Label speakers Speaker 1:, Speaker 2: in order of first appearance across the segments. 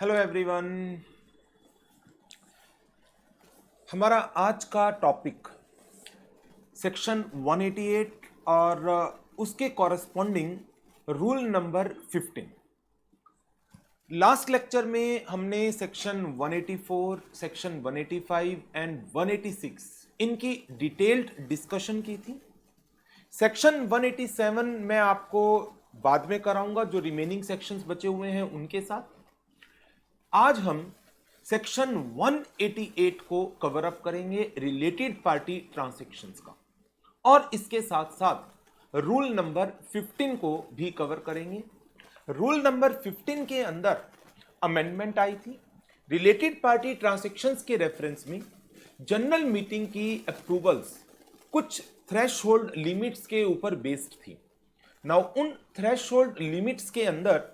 Speaker 1: Hello everyone. हमारा आज का टॉपिक सेक्शन 188 और उसके corresponding rule number 15। Last lecture में हमने सेक्शन 184, सेक्शन 185 एंड 186 इनकी डिटेल्ड डिस्कशन की थी। सेक्शन 187 मैं आपको बाद में कराऊंगा, जो रिमेनिंग सेक्शंस बचे हुए हैं उनके साथ। आज हम सेक्शन 188 को कवर अप करेंगे रिलेटेड पार्टी ट्रांजैक्शंस का, और इसके साथ साथ रूल नंबर 15 को भी कवर करेंगे। रूल नंबर 15 के अंदर अमेंडमेंट आई थी। रिलेटेड पार्टी ट्रांजैक्शंस के रेफरेंस में जनरल मीटिंग की अप्रूवल्स कुछ थ्रेशहोल्ड लिमिट्स के ऊपर बेस्ड थी। नाउ उन थ्रेशहोल्ड लिमिट्स के अंदर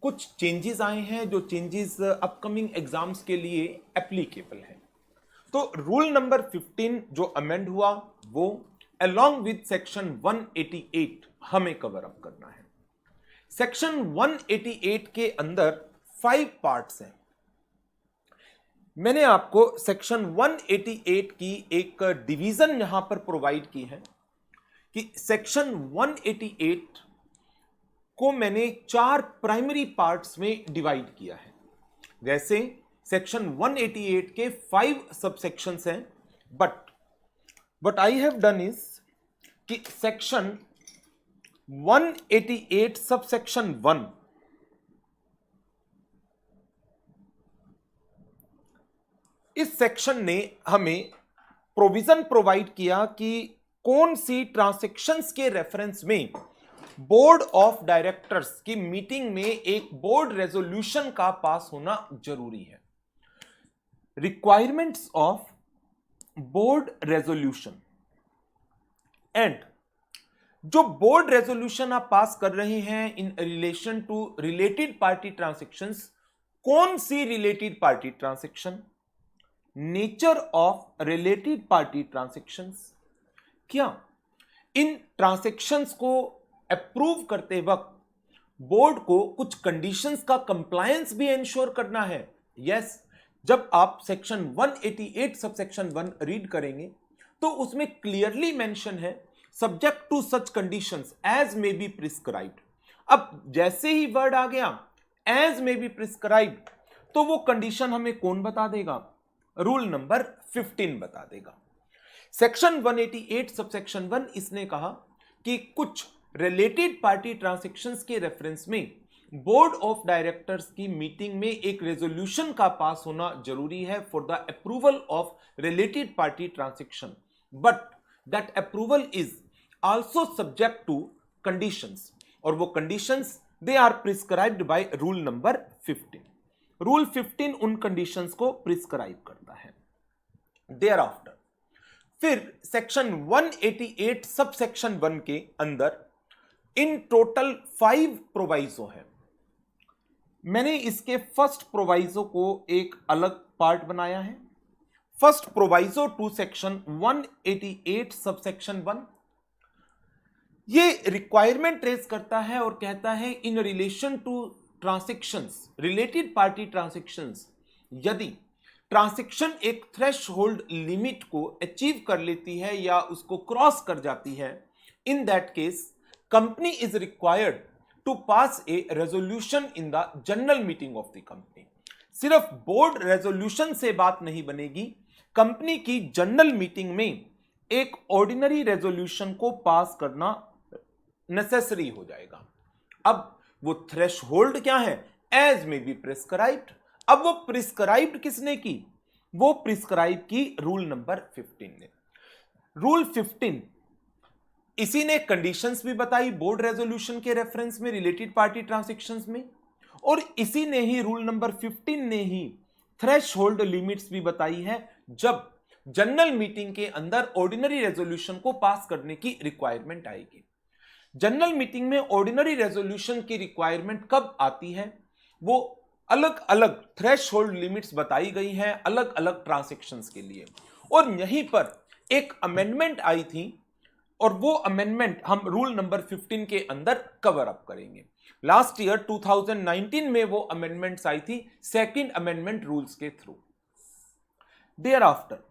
Speaker 1: कुछ चेंजेस आए हैं, जो चेंजेस अपकमिंग एग्जाम्स के लिए एप्लीकेबल है। तो रूल नंबर 15 जो अमेंड हुआ वो अलोंग विद सेक्शन 188 हमें कवर अप करना है। सेक्शन 188 के अंदर 5 पार्ट्स हैं। मैंने आपको सेक्शन 188 की एक डिवीजन यहां पर प्रोवाइड की है कि सेक्शन 188 को मैंने 4 प्राइमरी पार्ट्स में डिवाइड किया है। वैसे सेक्शन 188 के 5 सबसेक्शंस हैं, but what I have done is कि सेक्शन 188 सबसेक्शन 1 इस सेक्शन ने हमें प्रोविजन प्रोवाइड किया कि कौन सी ट्रांजैक्शंस के रेफरेंस में बोर्ड ऑफ डायरेक्टर्स की मीटिंग में एक बोर्ड रेजोल्यूशन का पास होना जरूरी है। Requirements of board resolution and जो बोर्ड रेजोल्यूशन आप पास कर रहे हैं in relation to related party transactions, कौन सी related party transaction, nature of related party transactions, क्या इन ट्रांजैक्शंस को अप्रूव करते वक्त बोर्ड को कुछ कंडीशंस का कंप्लायंस भी इंश्योर करना है। यस, जब आप सेक्शन 188 सबसेक्शन 1 रीड करेंगे तो उसमें क्लियरली मेंशन है subject to such conditions as may be prescribed. अब जैसे ही वर्ड आ गया एज मे बी प्रिस्क्राइब्ड, तो वो कंडीशन हमें कौन बता देगा? रूल नंबर 15 बता देगा। सेक्शन 188 सबसेक्शन 1 इसने कहा कि कुछ रिलेटेड पार्टी ट्रांजैक्शंस के रेफरेंस में बोर्ड ऑफ डायरेक्टर्स की मीटिंग में एक रेजोल्यूशन का पास होना जरूरी है for the approval of related party transaction, but that approval is also subject to conditions, और वो conditions they are prescribed by rule number 15। Rule 15 उन कंडीशंस को प्रिस्क्राइब करता है। देयर आफ्टर फिर सेक्शन 188 सब सेक्शन 1 के अंदर इन टोटल 5 प्रोवाइजो है। मैंने इसके फर्स्ट प्रोवाइजो को एक अलग पार्ट बनाया है। First proviso to section 188 sub section 1 ये रिक्वायरमेंट रेज करता है और कहता है in relation to transactions, related party transactions, यदि ट्रांजैक्शन एक थ्रेशहोल्ड लिमिट को अचीव कर लेती है या उसको क्रॉस कर जाती है, in that case company is required to pass a resolution in the general meeting of the company. सिर्फ बोर्ड रेजोल्यूशन से बात नहीं बनेगी, कंपनी की जनरल मीटिंग में एक ऑर्डिनरी रेजोल्यूशन को पास करना नेसेसरी हो जाएगा। अब वो थ्रेशहोल्ड क्या है? As may be prescribed. अब वो प्रिस्क्राइब्ड किसने की? वो प्रिस्क्राइब की रूल नंबर 15 ने। रूल 15 इसी ने कंडीशंस भी बताई बोर्ड रेजोल्यूशन के रेफरेंस में रिलेटेड पार्टी ट्रांजैक्शंस में, और इसी ने ही रूल नंबर 15 ने ही थ्रेशहोल्ड लिमिट्स भी बताई है जब जनरल मीटिंग के अंदर ऑर्डिनरी रेजोल्यूशन को पास करने की रिक्वायरमेंट आएगी। जनरल मीटिंग में ऑर्डिनरी रेजोल्यूशन की रिक्वायरमेंट कब आती है? वो अलग अलग थ्रेशहोल्ड लिमिट्स बताई गई हैं अलग अलग ट्रांजैक्शंस के लिए, और यहीं पर एक अमेंडमेंट आई थी और वो अमेंडमेंट हम रूल नंबर 15 के अंदर कवर अप करेंगे। लास्ट ईयर 2019 में वो अमेंडमेंट्स आई थी सेकंड अमेंडमेंट रूल्स के थ्रू। देयर आफ्टर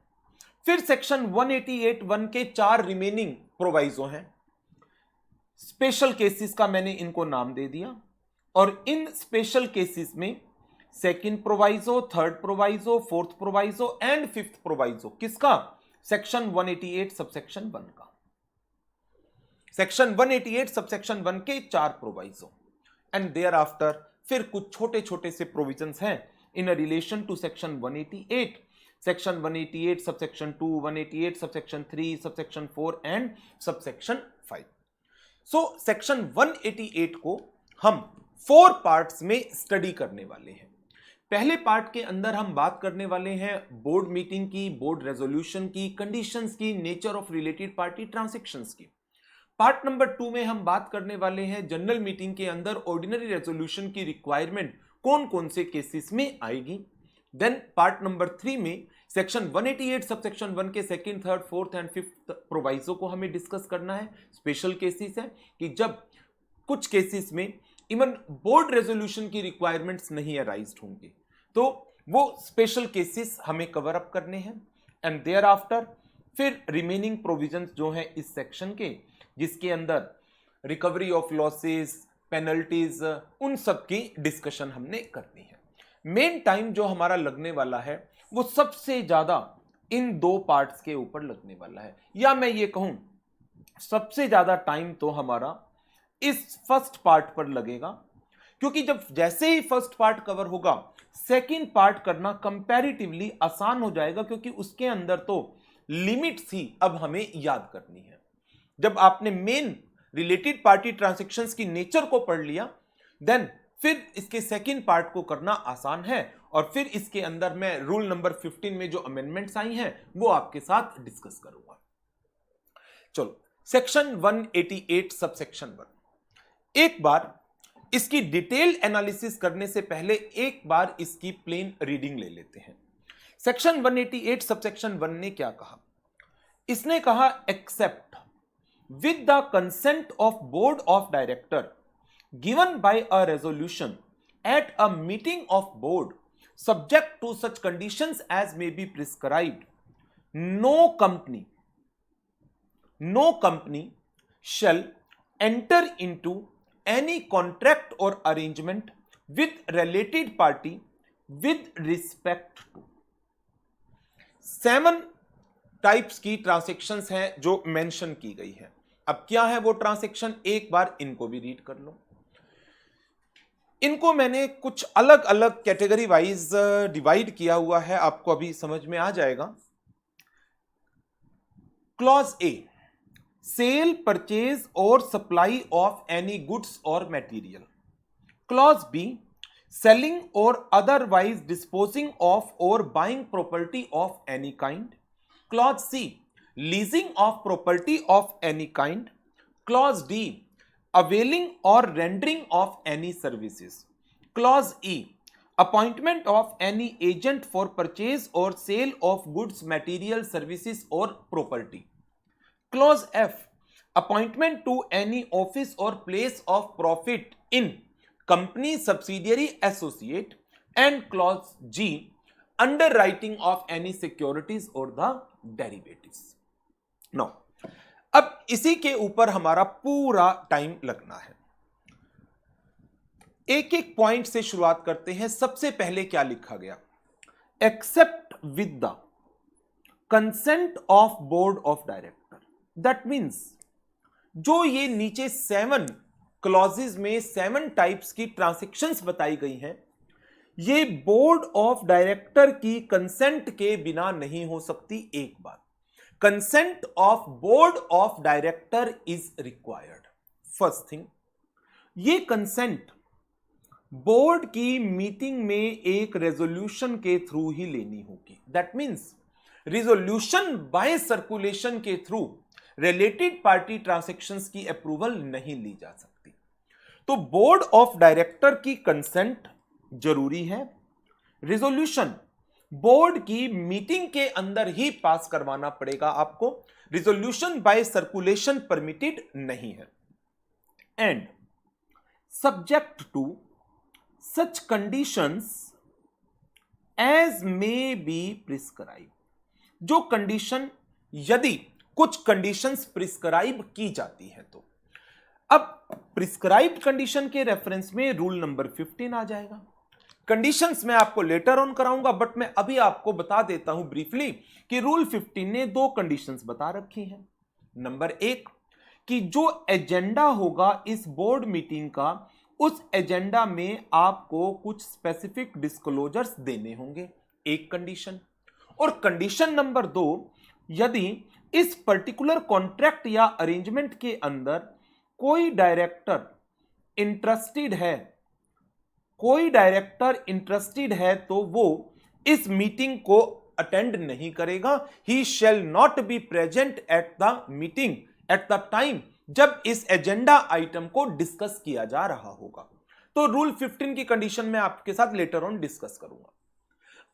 Speaker 1: फिर सेक्शन 188(1) के 4 रिमेनिंग प्रोवाइजो हैं। स्पेशल केसेस का मैंने इनको नाम दे दिया, और इन स्पेशल केसेस में second proviso, third proviso, fourth proviso and fifth proviso किसका? सेक्शन 188 सबसेक्शन 1 का। सेक्शन 188 सबसेक्शन 1 के 4 प्रोवाइजो एंड देयर आफ्टर फिर कुछ छोटे छोटे से प्रोविजंस हैं in relation to section 188, section 188 subsection 2, 188 subsection 3, subsection 4 and subsection 5। So section 188 को हम 4 पार्ट्स में स्टडी करने वाले हैं। पहले पार्ट के अंदर हम बात करने वाले हैं बोर्ड मीटिंग की, बोर्ड रेजोल्यूशन की, कंडीशंस की, nature of related party transactions की। पार्ट नंबर 2 में हम बात करने वाले हैं जनरल मीटिंग के अंदर ऑर्डिनरी रेजोल्यूशन की रिक्वायरमेंट कौन कौन से केसेस में आएगी। देन पार्ट नंबर 3 में सेक्शन 188 सबसेक्शन 1 के second, third, fourth and fifth proviso को हमें डिस्कस करना है। स्पेशल केसेस है कि जब कुछ केसेस में इवन बोर्ड रेजोल्यूशन की रिक्वायरमेंट्स नहीं अराइज होंगी, तो वो स्पेशल केसेस हमें कवर अप करने हैं। एंड देयर आफ्टर फिर रिमेनिंग प्रोविजंस जो हैं इस सेक्शन के, जिसके अंदर रिकवरी ऑफ लॉसेस, पेनल्टीज, उन सब की डिस्कशन हमने करनी है। मेन टाइम जो हमारा लगने वाला है वो सबसे ज्यादा इन 2 पार्ट्स के ऊपर लगने वाला है, या मैं ये कहूं सबसे ज्यादा टाइम तो हमारा इस फर्स्ट पार्ट पर लगेगा, क्योंकि जब जैसे ही फर्स्ट पार्ट कवर होगा सेकंड पार्ट करना कंपैरेटिवली आसान हो जाएगा, क्योंकि उसके अंदर तो लिमिट्स ही अब हमें याद करनी है। जब आपने मेन रिलेटेड पार्टी ट्रांजैक्शंस की नेचर को पढ़ लिया, देन फिर इसके सेकंड पार्ट को करना आसान है, और फिर इसके अंदर मैं रूल नंबर 15 में जो अमेंडमेंट्स आई हैं वो आपके साथ डिस्कस करूंगा। चलो, सेक्शन 188 सबसेक्शन 1, एक बार इसकी डिटेल एनालिसिस करने से पहले एक बार इसकी प्लेन रीडिंग ले लेते हैं। सेक्शन 188 सबसेक्शन 1 ने क्या कहा? इसने कहा except with the consent of board of director given by a resolution at a meeting of board subject to such conditions as may be prescribed, no company shall enter into any contract or arrangement with related party with respect to 7 types की transactions हैं जो mention की गई है। अब क्या है वो ट्रांजैक्शन, एक बार इनको भी रीड कर लो। इनको मैंने कुछ अलग अलग कैटेगरी वाइज डिवाइड किया हुआ है, आपको अभी समझ में आ जाएगा। क्लॉज ए, सेल, परचेज और सप्लाई ऑफ एनी गुड्स और मटेरियल। क्लॉज बी, सेलिंग और otherwise disposing of or buying property of any kind. Clause C, leasing of property of any kind. Clause D, availing or rendering of any services. Clause E, appointment of any agent for purchase or sale of goods, material, services or property. Clause F, appointment to any office or place of profit in company, subsidiary, associate. And clause G, underwriting of any securities or the derivatives. Now, अब इसी के ऊपर हमारा पूरा time लगना है। एक एक पॉइंट से शुरुआत करते हैं। सबसे पहले क्या लिखा गया? Except with the consent of board of director. That means जो ये नीचे 7 क्लॉजेज में 7 टाइप्स की ट्रांजैक्शंस बताई गई हैं, ये बोर्ड ऑफ डायरेक्टर की कंसेंट के बिना नहीं हो सकती। एक बात, consent of board of director is required. First thing, ये कंसेंट बोर्ड की मीटिंग में एक रेजोल्यूशन के थ्रू ही लेनी होगी। That means resolution bye circulation के थ्रू रिलेटेड पार्टी ट्रांजैक्शंस की अप्रूवल नहीं ली जा सकती। तो बोर्ड ऑफ डायरेक्टर की कंसेंट जरूरी है। रेजोल्यूशन बोर्ड की मीटिंग के अंदर ही पास करवाना पड़ेगा आपको। रिजोल्यूशन बाय सर्कुलेशन परमिटेड नहीं है। And subject to such conditions as may be prescribe, जो कंडीशन, यदि कुछ कंडीशंस प्रिस्क्राइब की जाती है तो। अब प्रिस्क्राइब्ड कंडीशन के रेफरेंस में रूल नंबर 15 आ जाएगा। कंडीशंस मैं आपको लेटर ऑन कराऊंगा, बट मैं अभी आपको बता देता हूं ब्रीफली कि रूल 15 ने दो कंडीशंस बता रखी हैं। नंबर 1 कि जो एजेंडा होगा इस बोर्ड मीटिंग का, उस एजेंडा में आपको कुछ स्पेसिफिक डिस्क्लोजर्स देने होंगे, एक कंडीशन। और कंडीशन नंबर 2, यदि इस पर्टिकुलर कॉन्ट्रैक्ट या अरेंजमेंट के अंदर कोई डायरेक्टर इंटरेस्टेड है तो वो इस मीटिंग को अटेंड नहीं करेगा। He shall not be present at the meeting at the time जब इस एजेंडा आइटम को डिस्कस किया जा रहा होगा। तो रूल 15 की कंडीशन में आपके साथ लेटर ऑन डिस्कस करूंगा।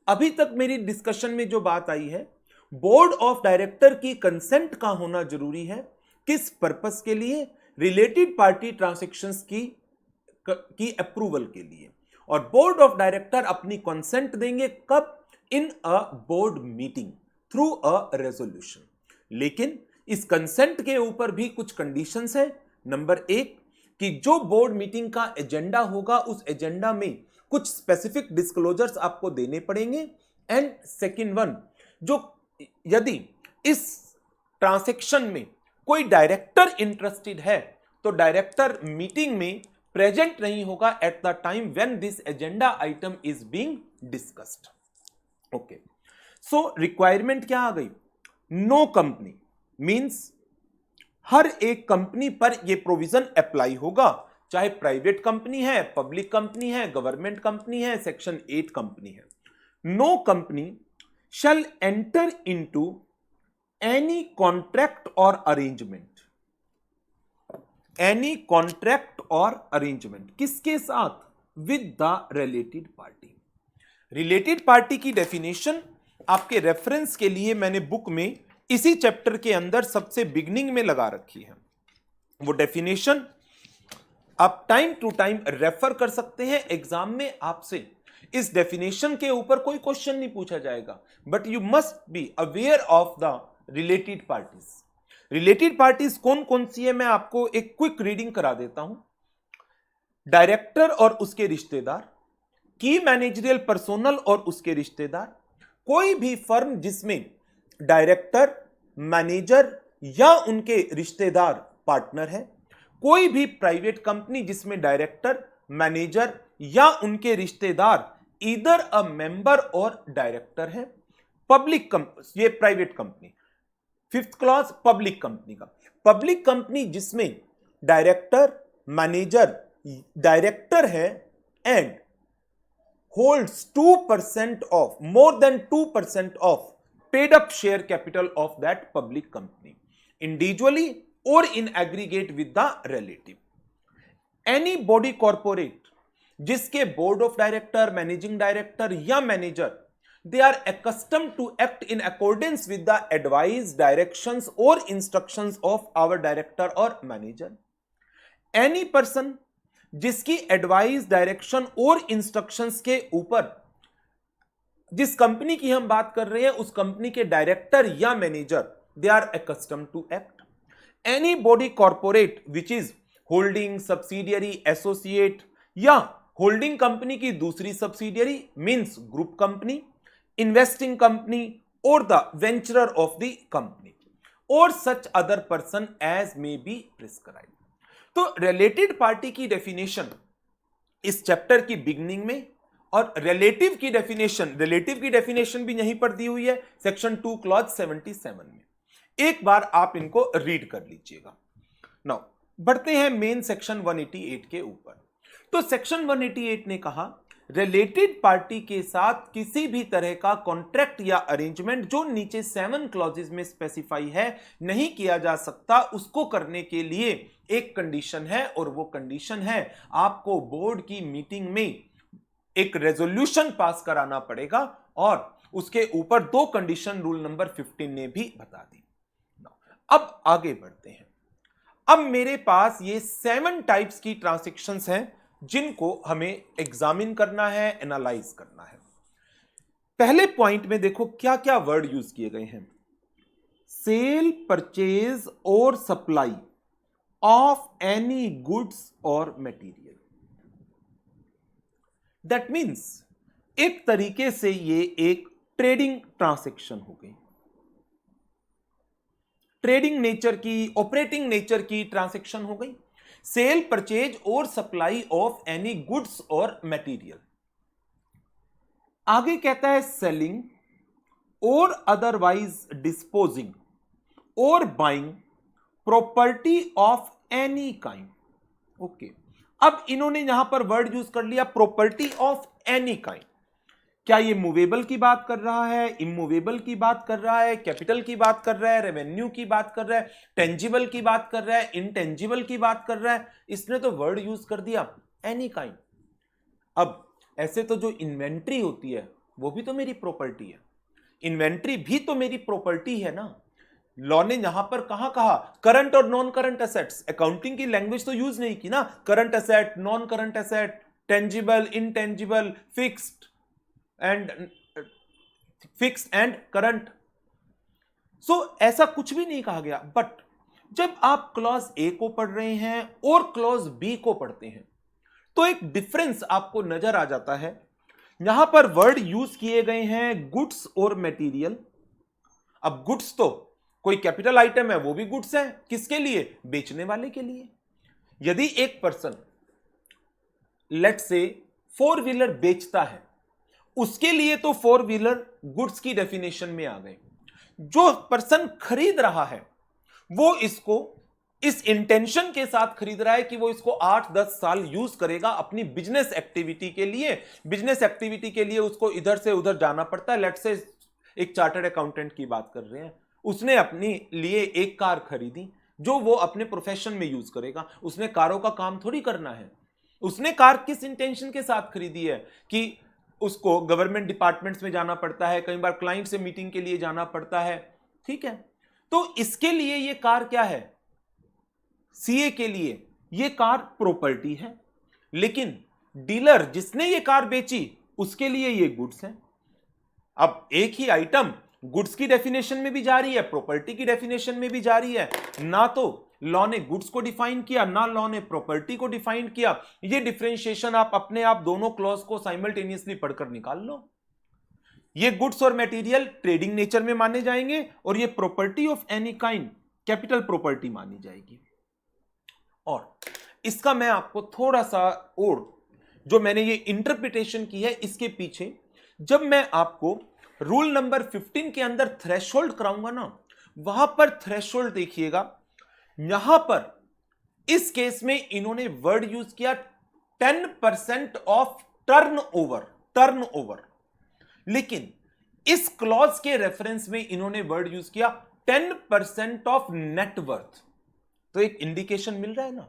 Speaker 1: अभी तक मेरी डिस्कशन में जो बात आई है, बोर्ड ऑफ डायरेक्टर की कंसेंट का होना जरूरी है। किस पर्पस के लिए? रिलेटेड पार्टी ट्रांजैक्शंस की अप्रूवल के लिए। और बोर्ड ऑफ डायरेक्टर अपनी कंसेंट देंगे कब? In a board meeting through a resolution. लेकिन इस कंसेंट के ऊपर भी कुछ कंडीशंस हैं। नंबर 1 कि जो बोर्ड मीटिंग का एजेंडा होगा उस एजेंडा में कुछ स्पेसिफिक डिस्क्लोजर्स आपको देने पड़ेंगे। एंड सेकंड वन, जो यदि इस ट्रांजैक्शन में कोई डायरेक्टर इंटरेस्टेड है तो डायरेक्टर मीटिंग में प्रेजेंट नहीं होगा eight the time when this agenda item is being discussed. Okay, so requirement क्या आ गई? नो कंपनी मींस हर एक कंपनी पर यह प्रोविजन अप्लाई होगा, चाहे प्राइवेट कंपनी है, पब्लिक कंपनी है, गवर्नमेंट कंपनी है, सेक्शन 8 कंपनी है। No company shall enter into any contract और अरेंजमेंट। एनी कॉन्ट्रैक्ट और अरेंजमेंट किसके साथ? With the related party. Related party की डेफिनेशन आपके रेफरेंस के लिए मैंने बुक में इसी चैप्टर के अंदर सबसे बिगनिंग में लगा रखी है। वो डेफिनेशन आप टाइम टू टाइम रेफर कर सकते हैं। एग्जाम में आपसे इस डेफिनेशन के ऊपर कोई क्वेश्चन नहीं पूछा जाएगा, but you must be aware of the related parties. Related parties कौन कौन सी है, मैं आपको एक क्विक रीडिंग करा देता हूं। डायरेक्टर और उसके रिश्तेदार, की मैनेजरियल पर्सोनल और उसके रिश्तेदार, कोई भी फर्म जिसमें डायरेक्टर, मैनेजर या उनके रिश्तेदार पार्टनर है, कोई भी प्राइवेट कंपनी जिसमें डायरेक्टर, मैनेजर या उनके रिश्तेदार ईदर अ मेंबर और डायरेक्टर है। पब्लिक कंपनी, ये private company. 5th clause public company का, पब्लिक कंपनी जिसमें डायरेक्टर, मैनेजर, डायरेक्टर है and holds 2% of, more than 2% of paid up share capital of that public company individually or in aggregate with the relative. Any body corporate जिसके board of director, managing director या manager they are accustomed to act in accordance with the advice, directions or instructions of our director or manager. Any person जिसकी advice, direction और instructions के ऊपर जिस company की हम बात कर रहे हैं उस कंपनी के डायरेक्टर या manager they are accustom to act. Any body corporate which is holding, subsidiary, associate या होल्डिंग कंपनी की दूसरी subsidiary means group company, investing company और the venturer of the company और such other person as may be prescribe. तो related party की definition इस chapter की beginning में और रिलेटिव की डेफिनेशन भी यहीं पर दी हुई है सेक्शन 2 क्लॉज 77 में। एक बार आप इनको रीड कर लीजिएगा। नाउ बढ़ते हैं मेन सेक्शन 188 के ऊपर। तो सेक्शन 188 ने कहा रिलेटेड पार्टी के साथ किसी भी तरह का कॉन्ट्रैक्ट या अरेंजमेंट जो नीचे 7 क्लॉजेस में स्पेसिफाई है नहीं किया जा सकता, उसको करने के लिए एक कंडीशन है और वो कंडीशन है आपको बोर्ड की मीटिंग में एक रेजोल्यूशन पास कराना पड़ेगा और उसके ऊपर 2 कंडीशन रूल नंबर 15 ने भी बता दी। अब आगे बढ़ते हैं। अब मेरे पास ये 7 टाइप्स की ट्रांजैक्शंस हैं जिनको हमें एग्जामिन करना है, एनालाइज करना है। पहले पॉइंट में देखो क्या क्या वर्ड यूज किए गए हैं। सेल, परचेज और सप्लाई ऑफ एनी गुड्स और मटेरियल। दैट मीन्स एक तरीके से ये एक ट्रेडिंग ट्रांजैक्शन हो गई, ट्रेडिंग नेचर की, ऑपरेटिंग नेचर की ट्रांजैक्शन हो गई। सेल, परचेज और सप्लाई ऑफ एनी गुड्स और मटेरियल। आगे कहता है सेलिंग और अदरवाइज डिस्पोजिंग और buying property of any kind. Okay, अब इन्होंने यहां पर वर्ड यूज कर लिया प्रॉपर्टी ऑफ एनी काइंड। क्या ये मूवेबल की बात कर रहा है, इमूवेबल की बात कर रहा है, कैपिटल की बात कर रहा है, रेवेन्यू की बात कर रहा है, टेंजिबल की बात कर रहा है, इनटेंजिबल की बात कर रहा है? इसने तो वर्ड यूज कर दिया एनी काइंड। अब ऐसे तो जो इन्वेंट्री होती है वो भी तो मेरी प्रॉपर्टी है, इन्वेंट्री भी तो मेरी प्रॉपर्टी है ना। लॉ ने यहां पर कहां कहा करंट और नॉन करंट एसेट्स, अकाउंटिंग की लैंग्वेज तो यूज नहीं की ना। Current asset, non current asset, tangible, intangible, fixed and current. So ऐसा कुछ भी नहीं कहा गया। बट जब आप क्लॉज ए को पढ़ रहे हैं और क्लॉज बी को पढ़ते हैं तो एक डिफरेंस आपको नजर आ जाता है। यहां पर वर्ड यूज किए गए हैं गुड्स और मटेरियल। अब गुड्स तो कोई कैपिटल आइटम है, वो भी गुड्स है, किसके लिए? बेचने वाले के लिए। यदि एक पर्सन लेट से 4 व्हीलर बेचता है, उसके लिए तो 4 व्हीलर गुड्स की डेफिनेशन में आ गए। जो पर्सन खरीद रहा है वो इसको इस इंटेंशन के साथ खरीद रहा है कि वो इसको 8-10 साल यूज करेगा अपनी बिजनेस एक्टिविटी के लिए। बिजनेस एक्टिविटी के लिए उसको इधर से उधर जाना पड़ता है। लेट से एक चार्टर्ड अकाउंटेंट की बात कर रहे हैं, उसने अपने लिए एक कार खरीदी जो वो अपने प्रोफेशन में यूज करेगा। उसने कारों का काम थोड़ी करना है। उसने कार किस इंटेंशन के साथ खरीदी है कि उसको गवर्नमेंट डिपार्टमेंट्स में जाना पड़ता है, कई बार क्लाइंट से मीटिंग के लिए जाना पड़ता है, ठीक है। तो इसके लिए ये कार क्या है? सीए के लिए ये कार प्रॉपर्टी है। लेकिन डीलर जिसने ये कार बेची उसके लिए ये गुड्स है। अब एक ही आइटम गुड्स की डेफिनेशन में भी जा रही है, प्रॉपर्टी की डेफिनेशन में भी जा रही है। ना तो लॉ ने गुड्स को डिफाइन किया, ना लॉ ने प्रॉपर्टी को डिफाइन किया। ये डिफरेंशिएशन आप अपने आप दोनों क्लॉज को साइमल्टेनियसली पढ़कर निकाल लो। ये गुड्स और मटेरियल ट्रेडिंग नेचर में माने जाएंगे और ये property of any kind capital property मानी जाएगी। और इसका मैं आपको थोड़ा सा और जो मैंने ये इंटरप्रिटेशन की है इसके पीछे जब मैं आपको रूल नंबर 15 के अंदर थ्रेशोल्ड कराऊंगा ना, वहां पर थ्रेशोल्ड देखिएगा। यहां पर इस केस में इन्होंने वर्ड यूज किया 10% ऑफ टर्नओवर। लेकिन इस क्लॉज के रेफरेंस में इन्होंने वर्ड यूज किया 10% ऑफ नेटवर्थ। तो एक इंडिकेशन मिल रहा है ना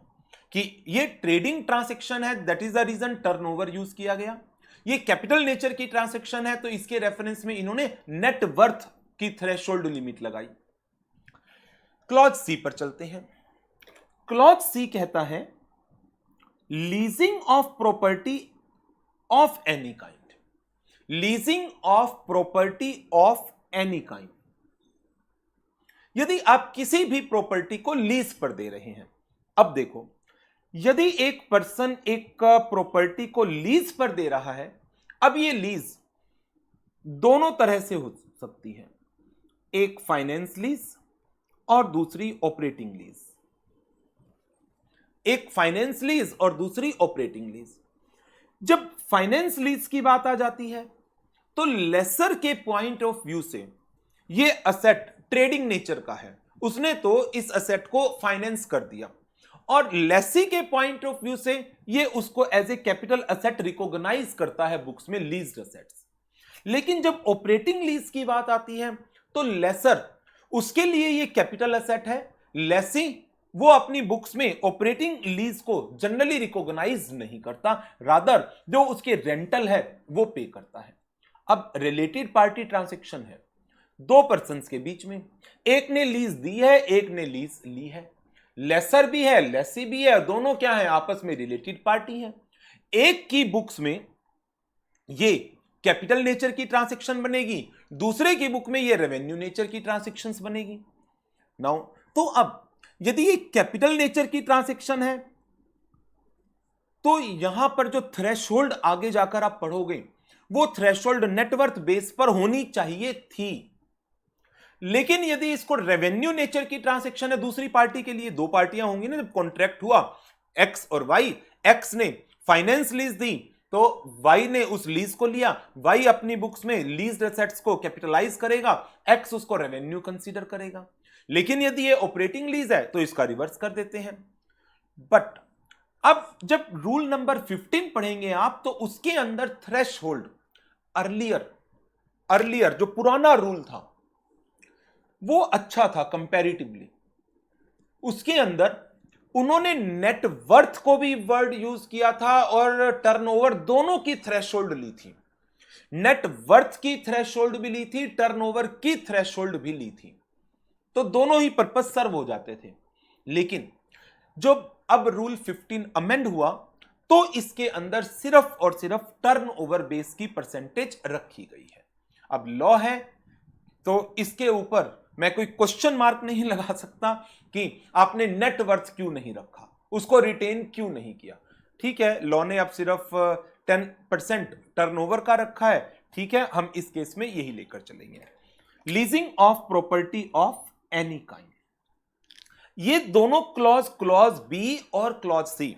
Speaker 1: कि ये ट्रेडिंग ट्रांजैक्शन है, that is the reason turnover use किया गया। ये कैपिटल नेचर की ट्रांजैक्शन है तो इसके रेफरेंस में इन्होंने नेटवर्थ की थ्रेशोल्ड लिमिट लगाई। क्लॉज सी पर चलते हैं। क्लॉज सी कहता है leasing of property of any kind. Leasing of property of any kind. यदि आप किसी भी प्रॉपर्टी को लीज पर दे रहे हैं, अब देखो यदि एक पर्सन एक प्रॉपर्टी को लीज पर दे रहा है, अब ये लीज दोनों तरह से हो सकती है, एक फाइनेंस लीज और दूसरी ऑपरेटिंग लीज। एक फाइनेंस लीज और दूसरी ऑपरेटिंग लीज। जब फाइनेंस लीज की बात आ जाती है तो लेसर के पॉइंट ऑफ व्यू से ये असेट ट्रेडिंग नेचर का है, उसने तो इस असेट को फाइनेंस कर दिया। और लेसी के पॉइंट ऑफ व्यू से ये उसको as a capital asset recognise करता है बुक्स में, लीज्ड असेट्स। लेकिन जब ऑपरेटिंग लीज की बात आती है तो लेसर उसके लिए ये कैपिटल असेट है, लेसी वो अपनी बुक्स में ऑपरेटिंग लीज को जनरली रिकॉग्नाइज नहीं करता, रादर जो उसके रेंटल है वो पे करता है। अब रिलेटेड पार्टी ट्रांजैक्शन है दो पर्सन्स के बीच में, एक ने लीज दी है, एक ने लीज ली है, लेसर भी है, लेसी भी है, दोनों क्या है, आपस में रिलेटेड पार्टी है। एक की बुक्स में ये कैपिटल नेचर की ट्रांजैक्शन बनेगी, दूसरे की बुक में ये रेवेन्यू नेचर की ट्रांजैक्शंस बनेगी। नाउ तो अब यदि ये कैपिटल नेचर की ट्रांजैक्शन है तो यहां पर जो थ्रेशोल्ड आगे जाकर आप पढ़ोगे वो थ्रेशोल्ड नेटवर्थ बेस पर होनी चाहिए थी। लेकिन यदि इसको रेवेन्यू नेचर की ट्रांजैक्शन है, दूसरी पार्टी के लिए, दो पार्टियां होंगी ना, जब कॉन्ट्रैक्ट हुआ एक्स और वाई, एक्स ने फाइनेंस लीज दी तो वाई ने उस लीज को लिया, वाई अपनी बुक्स में लीज एसेट्स को कैपिटलाइज करेगा, एक्स उसको रेवेन्यू कंसीडर करेगा। लेकिन यदि ये ऑपरेटिंग लीज है तो इसका रिवर्स कर देते हैं। बट अब जब रूल नंबर 15 पढ़ेंगे आप तो उसके अंदर थ्रेशहोल्ड अर्लियर जो पुराना रूल था वो अच्छा था कंपैरेटिवली। उसके अंदर उन्होंने नेटवर्थ को भी वर्ड यूज किया था और टर्नओवर, दोनों की थ्रेशोल्ड ली थी। नेटवर्थ की थ्रेशोल्ड भी ली थी, टर्नओवर की थ्रेशोल्ड भी ली थी, तो दोनों ही पर्पस सर्व हो जाते थे। लेकिन जो अब रूल 15 अमेंड हुआ तो इसके अंदर सिर्फ और सिर्फ टर्नओवर बेस की परसेंटेज रखी गई है। अब लॉ है तो इसके ऊपर मैं कोई क्वेश्चन मार्क नहीं लगा सकता कि आपने नेटवर्थ क्यों नहीं रखा, उसको रिटेन क्यों नहीं किया। ठीक है, लॉ ने अब सिर्फ 10% टर्नओवर का रखा है, ठीक है, हम इस केस में यही लेकर चलेंगे। Leasing of property of any kind, ये दोनों क्लॉज बी और क्लॉज सी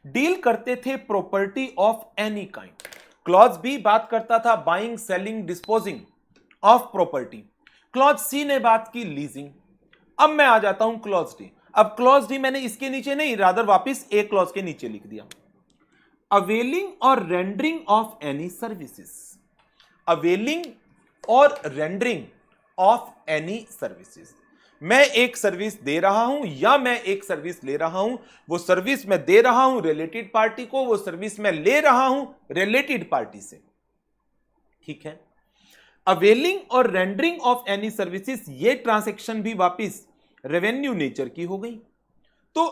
Speaker 1: डील करते थे property of any kind. Clause B बात करता था buying, selling, disposing of property, clause C ने बात की लीजिंग। अब मैं आ जाता हूं क्लॉज डी। अब क्लॉज डी मैंने इसके नीचे नहीं, रादर वापिस ए क्लॉज के नीचे लिख दिया, अवेलिंग और rendering of any services. Availing और रेंडरिंग ऑफ एनी सर्विसेज, मैं एक सर्विस दे रहा हूं या मैं एक सर्विस ले रहा हूं, वो सर्विस मैं दे रहा हूं रिलेटेड पार्टी को, वो सर्विस मैं ले रहा हूं रिलेटेड पार्टी से। ठीक है, अवेलिंग और रेंडरिंग ऑफ एनी सर्विसेज, ये ट्रांजैक्शन भी वापिस रेवेन्यू नेचर की हो गई। तो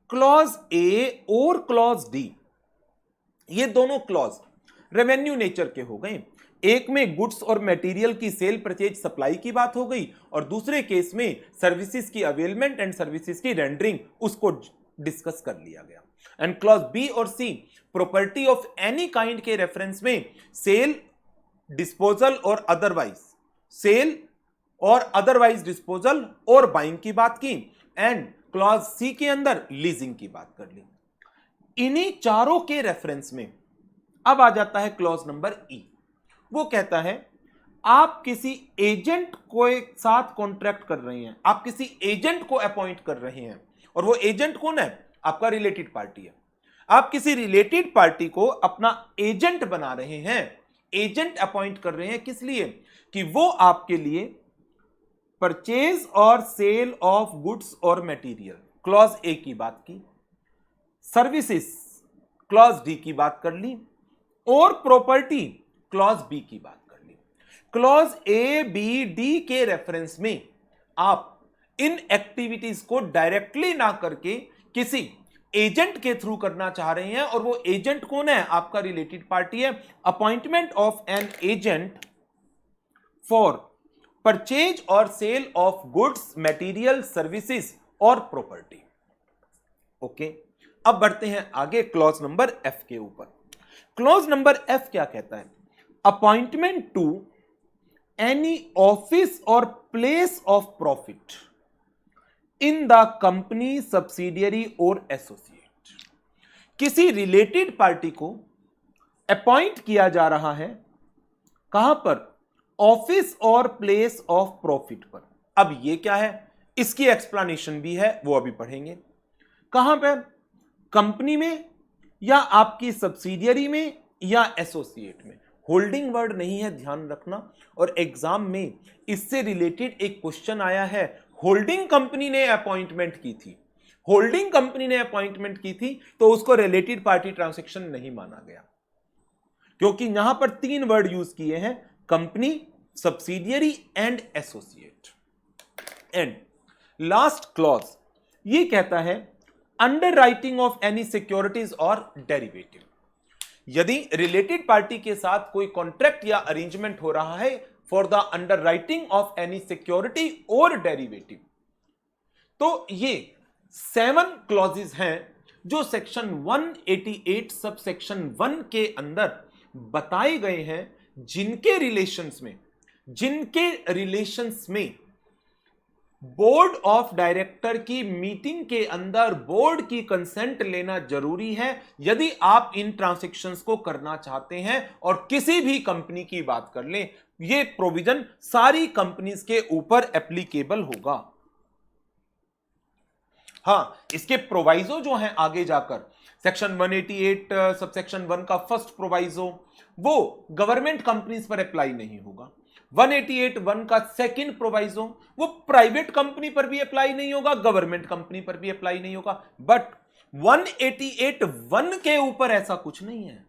Speaker 1: क्लॉज ए और क्लॉज डी, ये दोनों क्लॉज रेवेन्यू नेचर के हो गए। एक में गुड्स और मटेरियल की सेल, परचेज, सप्लाई की बात हो गई और दूसरे केस में सर्विसेज की अवेलमेंट एंड सर्विसेज की रेंडरिंग, उसको डिस्कस कर लिया गया। एंड क्लॉज बी और सी प्रॉपर्टी ऑफ एनी काइंड के रेफरेंस में सेल, डिस्पोजल और अदरवाइज, सेल और अदरवाइज डिस्पोजल और बाइंग की बात की, एंड क्लॉज सी के अंदर लीजिंग की बात कर ली। इन्हीं चारों के रेफरेंस में अब आ जाता है क्लॉज नंबर ई। वो कहता है आप किसी एजेंट को एक साथ कॉन्ट्रैक्ट कर रहे हैं, आप किसी एजेंट को अपॉइंट कर रहे हैं, और वो एजेंट कौन है, आपका रिलेटेड पार्टी है। आप किसी रिलेटेड पार्टी को अपना एजेंट बना रहे हैं, एजेंट अपॉइंट कर रहे हैं, किस लिए, कि वो आपके लिए परचेज और सेल ऑफ गुड्स और मटेरियल, क्लॉज ए की बात की, सर्विसेज क्लॉज डी की बात कर ली, और प्रॉपर्टी क्लॉज बी की बात कर ली। क्लॉज ए बी डी के रेफरेंस में आप इन एक्टिविटीज को डायरेक्टली ना करके किसी एजेंट के थ्रू करना चाह रहे हैं, और वो एजेंट कौन है, आपका रिलेटेड पार्टी है। Appointment of an agent for purchase और sale of goods, material, services और प्रॉपर्टी। ओके, अब बढ़ते हैं आगे क्लॉज नंबर एफ के ऊपर। क्लॉज नंबर एफ क्या कहता है, अपॉइंटमेंट टू एनी ऑफिस और place of profit in the company, subsidiary और एसोसिएट। किसी रिलेटेड पार्टी को अपॉइंट किया जा रहा है, कहां पर, ऑफिस और प्लेस ऑफ प्रॉफिट पर। अब ये क्या है, इसकी एक्सप्लेनेशन भी है, वो अभी पढ़ेंगे। कहां पर, कंपनी में या आपकी सब्सिडियरी में या एसोसिएट में। होल्डिंग वर्ड नहीं है, ध्यान रखना, और एग्जाम में इससे रिलेटेड एक क्वेश्चन आया है, होल्डिंग कंपनी ने अपॉइंटमेंट की थी, होल्डिंग कंपनी ने अपॉइंटमेंट की थी तो उसको रिलेटेड पार्टी ट्रांजैक्शन नहीं माना गया, क्योंकि यहां पर तीन वर्ड यूज किए हैं, company, subsidiary and associate. And last clause ये कहता है underwriting of any securities or derivative. यदि रिलेटेड पार्टी के साथ कोई कॉन्ट्रैक्ट या अरेंजमेंट हो रहा है for the underwriting of any security और डेरिवेटिव, तो ये 7 क्लॉजेस हैं जो सेक्शन 188 सब सेक्शन 1 के अंदर बताए गए हैं, जिनके रिलेशंस में बोर्ड ऑफ डायरेक्टर की मीटिंग के अंदर बोर्ड की कंसेंट लेना जरूरी है यदि आप इन ट्रांजैक्शंस को करना चाहते हैं। और किसी भी कंपनी की बात कर लें, ये प्रोविजन सारी कंपनीज के ऊपर एप्लीकेबल होगा। हां, इसके प्रोवाइजो जो हैं आगे जाकर सेक्शन 188 सबसेक्शन 1 का फर्स्ट प्रोवाइजो वो गवर्नमेंट कंपनीज पर अप्लाई नहीं होगा। 188(1) का सेकंड प्रोवाइजो वो प्राइवेट कंपनी पर भी अप्लाई नहीं होगा, गवर्नमेंट कंपनी पर भी अप्लाई नहीं होगा। बट 188(1) के ऊपर ऐसा कुछ नहीं है।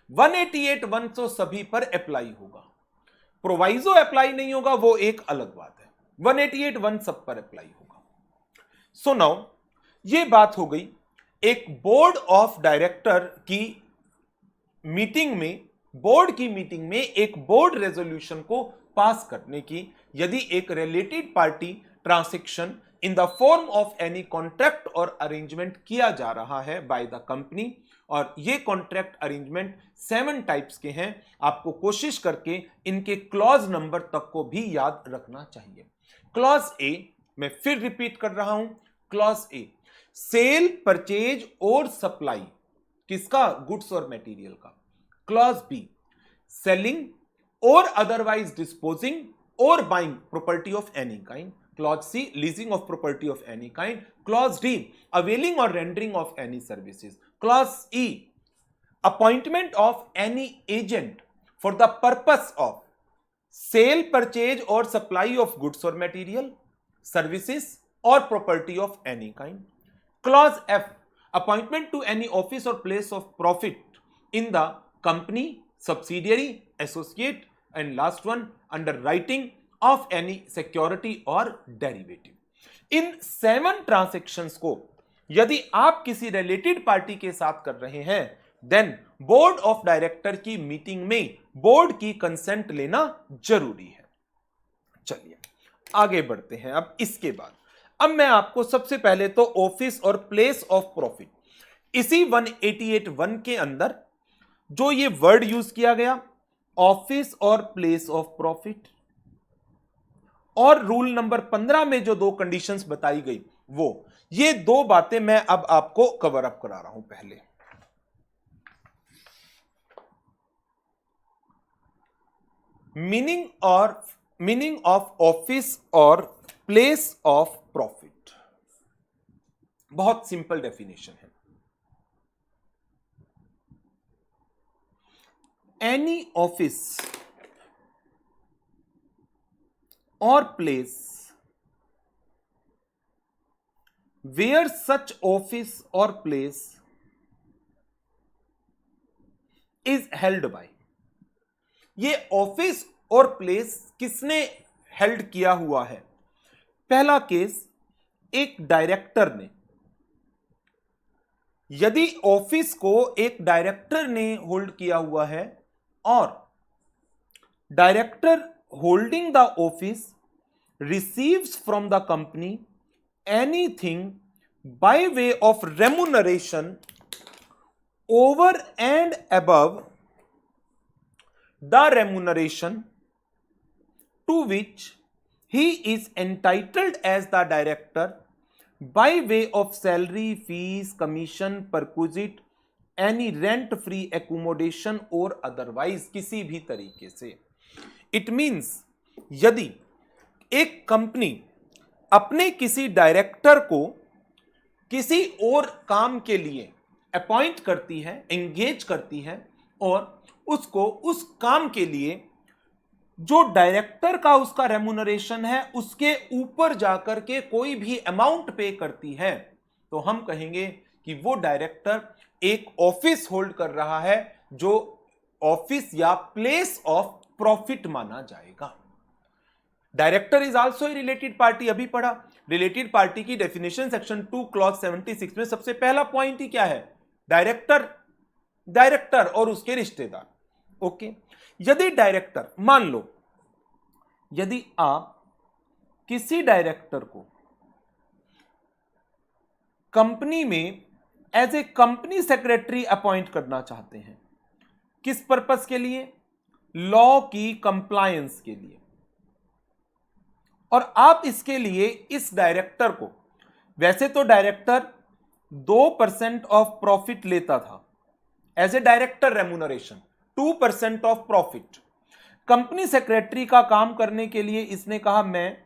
Speaker 1: 188(1) तो सभी पर अप्लाई होगा, प्रोवाइजो अप्लाई नहीं होगा, वो एक अलग बात है। 188(1) सब पर अप्लाई होगा। सो नाउ ये बात हो गई एक बोर्ड ऑफ डायरेक्टर की मीटिंग में, बोर्ड की मीटिंग में एक बोर्ड रेजोल्यूशन को पास करने की, यदि एक related party transaction in the form of any contract और अरेंजमेंट किया जा रहा है बाय द कंपनी। और ये कॉन्ट्रैक्ट अरेंजमेंट 7 टाइप्स के हैं। आपको कोशिश करके इनके क्लॉज नंबर तक को भी याद रखना चाहिए। क्लॉज ए, मैं फिर रिपीट कर रहा हूं, क्लॉज ए सेल, परचेज और सप्लाई किसका? गुड्स और मटेरियल का। क्लॉज बी सेलिंग और अदरवाइज डिस्पोजिंग और buying property of any kind. Clause C leasing of property of any kind. Clause D availing और rendering of any services. Clause E appointment of any agent for the purpose of sale, purchase और supply of goods और material, services और property of any kind. Clause F appointment to any office और place of profit in the company, subsidiary, associate. And last one underwriting of any security और derivative. इन 7 transactions को यदि आप किसी related party के साथ कर रहे हैं, देन बोर्ड ऑफ डायरेक्टर की मीटिंग में बोर्ड की कंसेंट लेना जरूरी है। चलिए आगे बढ़ते हैं। अब इसके बाद अब मैं आपको सबसे पहले तो ऑफिस और प्लेस ऑफ प्रॉफिट, इसी 188(1) के अंदर जो ये वर्ड यूज किया गया, ऑफिस और प्लेस ऑफ प्रॉफिट, और रूल नंबर 15 में जो 2 कंडीशंस बताई गई, वो ये 2 बातें मैं अब आपको कवर अप करा रहा हूं। पहले मीनिंग ऑफ ऑफिस और प्लेस ऑफ प्रॉफिट, बहुत सिंपल डेफिनेशन है। Any office or place where such office or place is held by। ये ऑफिस और प्लेस किसने हेल्ड किया हुआ है? पहला केस, एक डायरेक्टर ने, यदि ऑफिस को एक डायरेक्टर ने होल्ड किया हुआ है और director holding the office receives from the company anything by way of remuneration over and above the remuneration to which he is entitled as the director by way of salary, fees, commission, perquisite, any rent free accommodation or otherwise, किसी भी तरीके से। It means यदि एक company अपने किसी director को किसी और काम के लिए अपॉइंट करती है, एंगेज करती है, और उसको उस काम के लिए जो डायरेक्टर का उसका रेम्यूनरेशन है उसके ऊपर जाकर के कोई भी अमाउंट पे करती है, तो हम कहेंगे कि वो डायरेक्टर एक ऑफिस होल्ड कर रहा है, जो ऑफिस या प्लेस ऑफ प्रॉफिट माना जाएगा। Director is also a related party, अभी पढ़ा। रिलेटेड पार्टी की डेफिनेशन सेक्शन 2 क्लॉज 76 में सबसे पहला पॉइंट ही क्या है? डायरेक्टर, डायरेक्टर और उसके रिश्तेदार। ओके, यदि डायरेक्टर, मान लो यदि आप किसी डायरेक्टर को कंपनी में as a company secretary appoint करना चाहते हैं, किस पर्पस के लिए? लॉ की कंप्लायंस के लिए। और आप इसके लिए इस डायरेक्टर को, वैसे तो डायरेक्टर 2% ऑफ प्रॉफिट लेता था as a director remuneration, 2% of profit. Company secretary का काम करने के लिए इसने कहा मैं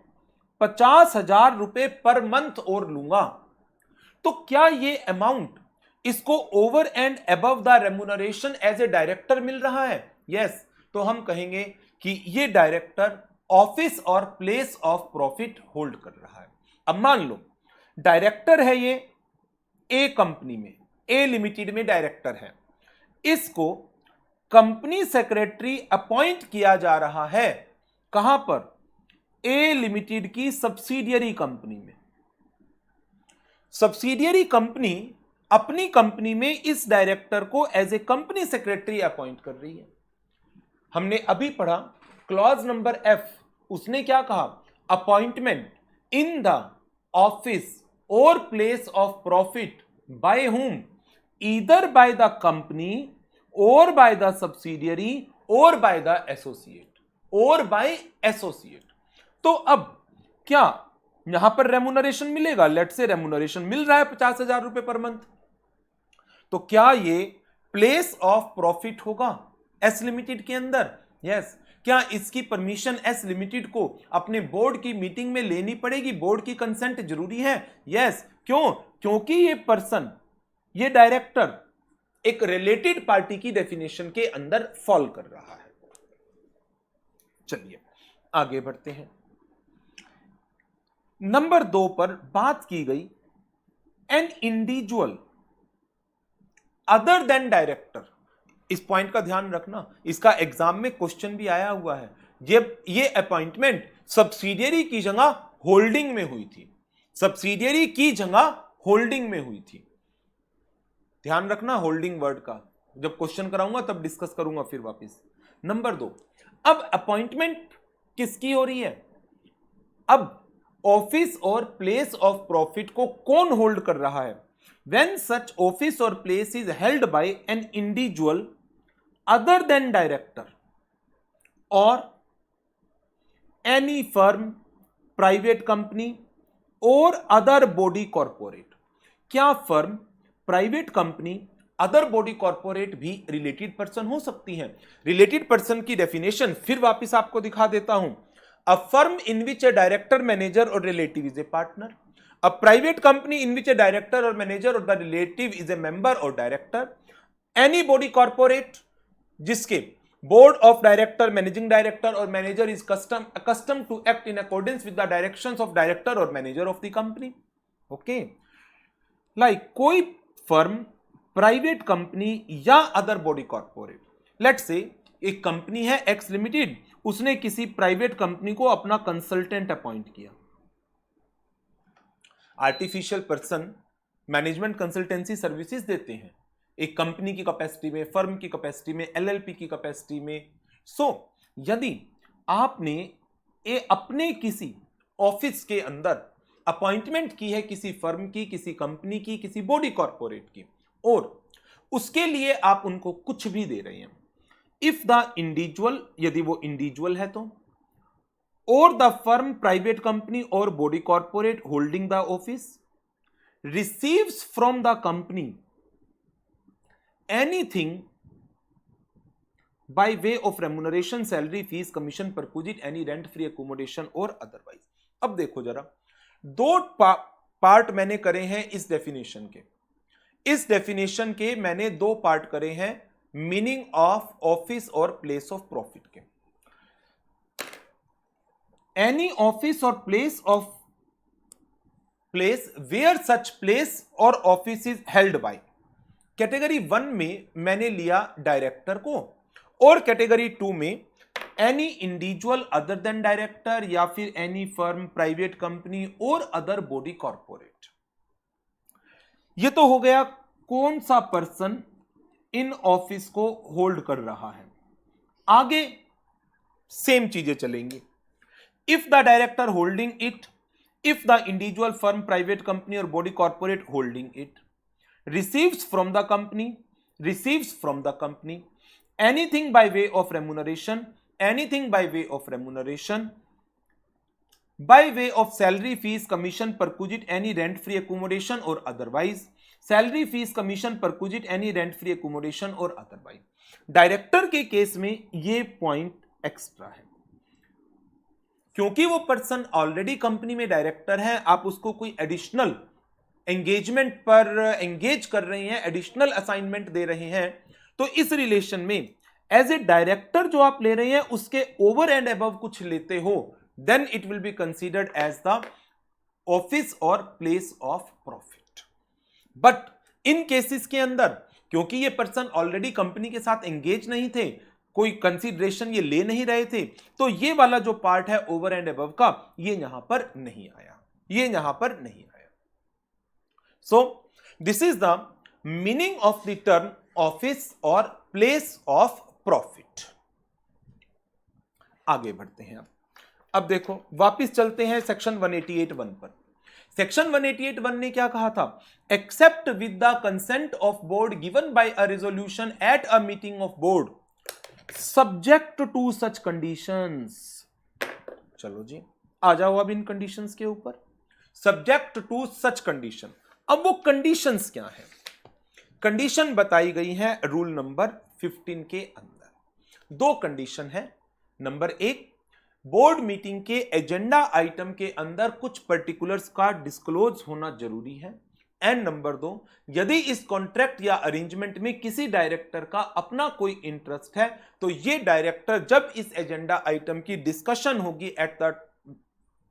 Speaker 1: 50,000 रुपए पर मंथ और लूंगा। तो क्या ये अमाउंट इसको over and above the remuneration as a director मिल रहा है? यस। तो हम कहेंगे कि ये डायरेक्टर ऑफिस और प्लेस ऑफ प्रॉफिट होल्ड कर रहा है। अब मान लो डायरेक्टर है ये ए कंपनी में, ए लिमिटेड में डायरेक्टर है, इसको कंपनी सेक्रेटरी अपॉइंट किया जा रहा है। कहां पर? ए लिमिटेड की सब्सिडियरी कंपनी में। सब्सिडियरी कंपनी अपनी कंपनी में इस डायरेक्टर को as a company secretary appoint कर रही है। हमने अभी पढ़ा क्लॉज नंबर एफ, उसने क्या कहा? अपॉइंटमेंट इन द ऑफिस और place of profit by whom, either by the company और बाय द सब्सिडियरी और बाय द एसोसिएट, और बाय एसोसिएट। तो अब क्या यहां पर रेम्यूनरेशन मिलेगा? लेट से रेम्यूनरेशन मिल रहा है 50,000 रुपए पर मंथ। तो क्या ये प्लेस ऑफ प्रॉफिट होगा एस लिमिटेड के अंदर? यस। क्या इसकी परमिशन एस लिमिटेड को अपने बोर्ड की मीटिंग में लेनी पड़ेगी? बोर्ड की कंसेंट जरूरी है? यस। क्यों? क्योंकि ये पर्सन, ये डायरेक्टर एक रिलेटेड पार्टी की डेफिनेशन के अंदर फॉल कर रहा है। चलिए आगे बढ़ते हैं। नंबर 2 पर बात की गई an individual other than director. इस पॉइंट का ध्यान रखना, इसका एग्जाम में क्वेश्चन भी आया हुआ है। ये अपॉइंटमेंट सब्सिडियरी की जगह होल्डिंग में हुई थी, सब्सिडियरी की जगह होल्डिंग में हुई थी। ध्यान रखना होल्डिंग वर्ड का, जब क्वेश्चन कराऊंगा तब डिस्कस करूंगा फिर वापस। नंबर 2, अब अपॉइंटमेंट किसकी हो रही है? अब ऑफिस और प्लेस ऑफ प्रॉफिट को कौन होल्ड कर रहा है? When such office or place is held by an individual other than director or any firm, private company or other body corporate। क्या firm, private company, other body corporate भी related person हो सकती हैं? Related person की definition फिर वापस आपको दिखा देता हूं। A firm in which a director, manager और relative is a partner. A private company in which a director or manager or the relative is a member or director। Any body corporate जिसके board of director, managing director और manager is accustomed to act in accordance with the directions of director or manager of the company। Okay, like कोई firm, private company या other body corporate, let's say एक company है x limited, उसने किसी private company को अपना consultant appoint किया। Artificial person management consultancy services देते हैं एक कंपनी की कैपेसिटी में, फर्म की कैपेसिटी में, एलएलपी की कैपेसिटी में। यदि आपने अपने किसी ऑफिस के अंदर अपॉइंटमेंट की है किसी फर्म की, किसी कंपनी की, किसी बॉडी कॉर्पोरेट की, और उसके लिए आप उनको कुछ भी दे रहे हैं, इफ द इंडिविजुअल, यदि वो इंडिविजुअल है तो, or the firm, private company or body corporate holding the office receives from the company anything by way of remuneration, salary, fees, commission, perquisite, any rent free accommodation or otherwise। अब देखो जरा, दो part मैंने करे हैं इस definition के। इस डेफिनेशन के मैंने दो पार्ट करे हैं मीनिंग ऑफ ऑफिस और प्लेस ऑफ प्रॉफिट के। Any office or place where such place or office is held by। Category 1 में मैंने लिया डायरेक्टर को और कैटेगरी 2 में any individual other than director या फिर एनी फर्म, प्राइवेट कंपनी और अदर बॉडी कॉर्पोरेट। ये तो हो गया कौन सा पर्सन इन ऑफिस को होल्ड कर रहा है। आगे सेम चीजें चलेंगी। If the director holding it, if the individual firm, private company और body corporate holding it receives from the company anything by way of remuneration, by way of salary, fees, commission, perquisite, any rent free accommodation or otherwise, salary, fees, commission, perquisite, any rent free accommodation or otherwise। Director के case में ये point extra है, क्योंकि वो person already company में director है, आप उसको कोई एडिशनल एंगेजमेंट पर एंगेज कर रहे हैं, एडिशनल असाइनमेंट दे रहे हैं, तो इस रिलेशन में एज ए डायरेक्टर जो आप ले रहे हैं उसके ओवर एंड अबव कुछ लेते हो, then it will be considered as the office और place of profit. But in cases के अंदर क्योंकि ये पर्सन ऑलरेडी कंपनी के साथ एंगेज नहीं थे, कोई कंसीडरेशन ये ले नहीं रहे थे, तो ये वाला जो पार्ट है ओवर एंड अबव का, ये यहां पर नहीं आया, So, this is the meaning of the term office or place of profit। आगे बढ़ते हैं। अब देखो वापिस चलते हैं सेक्शन 188(1) पर। सेक्शन 188(1) ने क्या कहा था? Except with the consent of board given by a resolution at a meeting of board subject to such conditions. चलो जी, आ जाओ अब इन कंडीशंस के ऊपर। Subject to such condition. अब वो कंडीशंस क्या है? कंडीशन बताई गई है रूल नंबर 15 के अंदर। दो कंडीशन है। नंबर 1, बोर्ड मीटिंग के एजेंडा आइटम के अंदर कुछ पर्टिकुलर्स का डिस्क्लोज होना जरूरी है। एंड नंबर 2, यदि इस कॉन्ट्रैक्ट या अरेंजमेंट में किसी डायरेक्टर का अपना कोई इंटरेस्ट है, तो ये डायरेक्टर जब इस एजेंडा आइटम की डिस्कशन होगी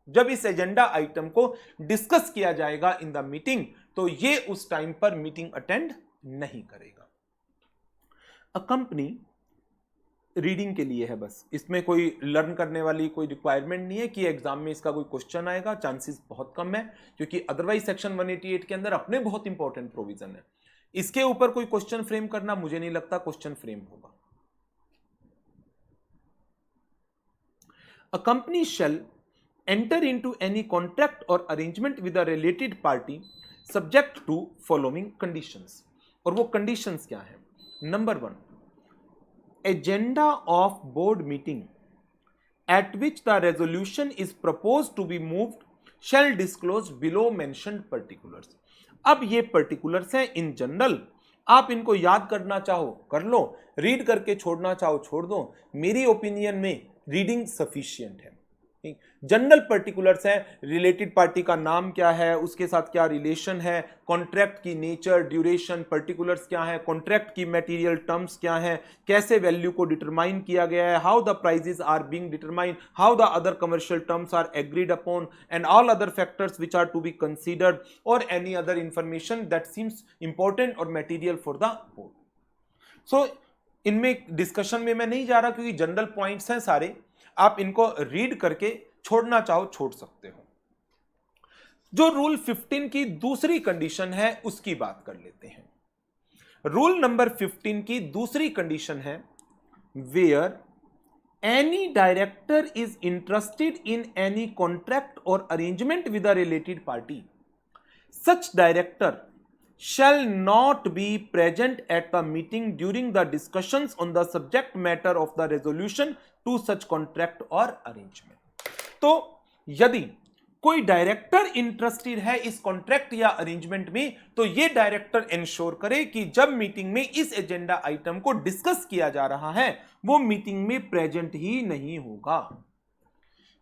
Speaker 1: जब इस एजेंडा आइटम को डिस्कस किया जाएगा इन द मीटिंग, तो ये उस टाइम पर मीटिंग अटेंड नहीं करेगा। अ कंपनी रीडिंग के लिए है बस, इसमें कोई लर्न करने वाली कोई रिक्वायरमेंट नहीं है कि एग्जाम में इसका कोई क्वेश्चन आएगा, चांसेस बहुत कम है, क्योंकि अदरवाइज सेक्शन 188 के अंदर अपने बहुत इंपॉर्टेंट प्रोविजन है। इसके ऊपर कोई क्वेश्चन फ्रेम करना मुझे नहीं लगता क्वेश्चन फ्रेम होगा। A company shall enter into any contract or arrangement with a related party subject to following conditions। और वो conditions क्या है? Number 1, agenda of board meeting at which the resolution is proposed to be moved shall disclose below mentioned particulars। अब ये particulars हैं in general, आप इनको याद करना चाहो कर लो, रीड करके छोड़ना चाहो छोड़ दो। मेरी ओपिनियन में रीडिंग सफिशिएंट है। जनरल पर्टिकुलर्स है, रिलेटेड पार्टी का नाम क्या है, उसके साथ क्या रिलेशन है, कॉन्ट्रैक्ट की नेचर, ड्यूरेशन, पर्टिकुलर्स क्या है, कॉन्ट्रैक्ट की मटेरियल टर्म्स क्या है, कैसे वैल्यू को डिटरमाइन किया गया है, how the prices are being determined, how the other commercial terms are agreed upon and all other factors which are to be considered और any other information that seems important और material for the board. So इनमें discussion में मैं नहीं जा रहा क्योंकि general points हैं सारे, आप इनको रीड करके छोड़ना चाहो छोड़ सकते हो। जो रूल 15 की दूसरी कंडीशन है उसकी बात कर लेते हैं। रूल नंबर 15 की दूसरी कंडीशन है where any director is interested in any contract और arrangement with a related party, such director shall not be present at the meeting during the discussions on the subject matter of the resolution to such contract or arrangement। तो यदि कोई director interested है इस contract या arrangement में, तो ये director ensure करे कि जब मीटिंग में इस एजेंडा आइटम को डिस्कस किया जा रहा है वो मीटिंग में प्रेजेंट ही नहीं होगा।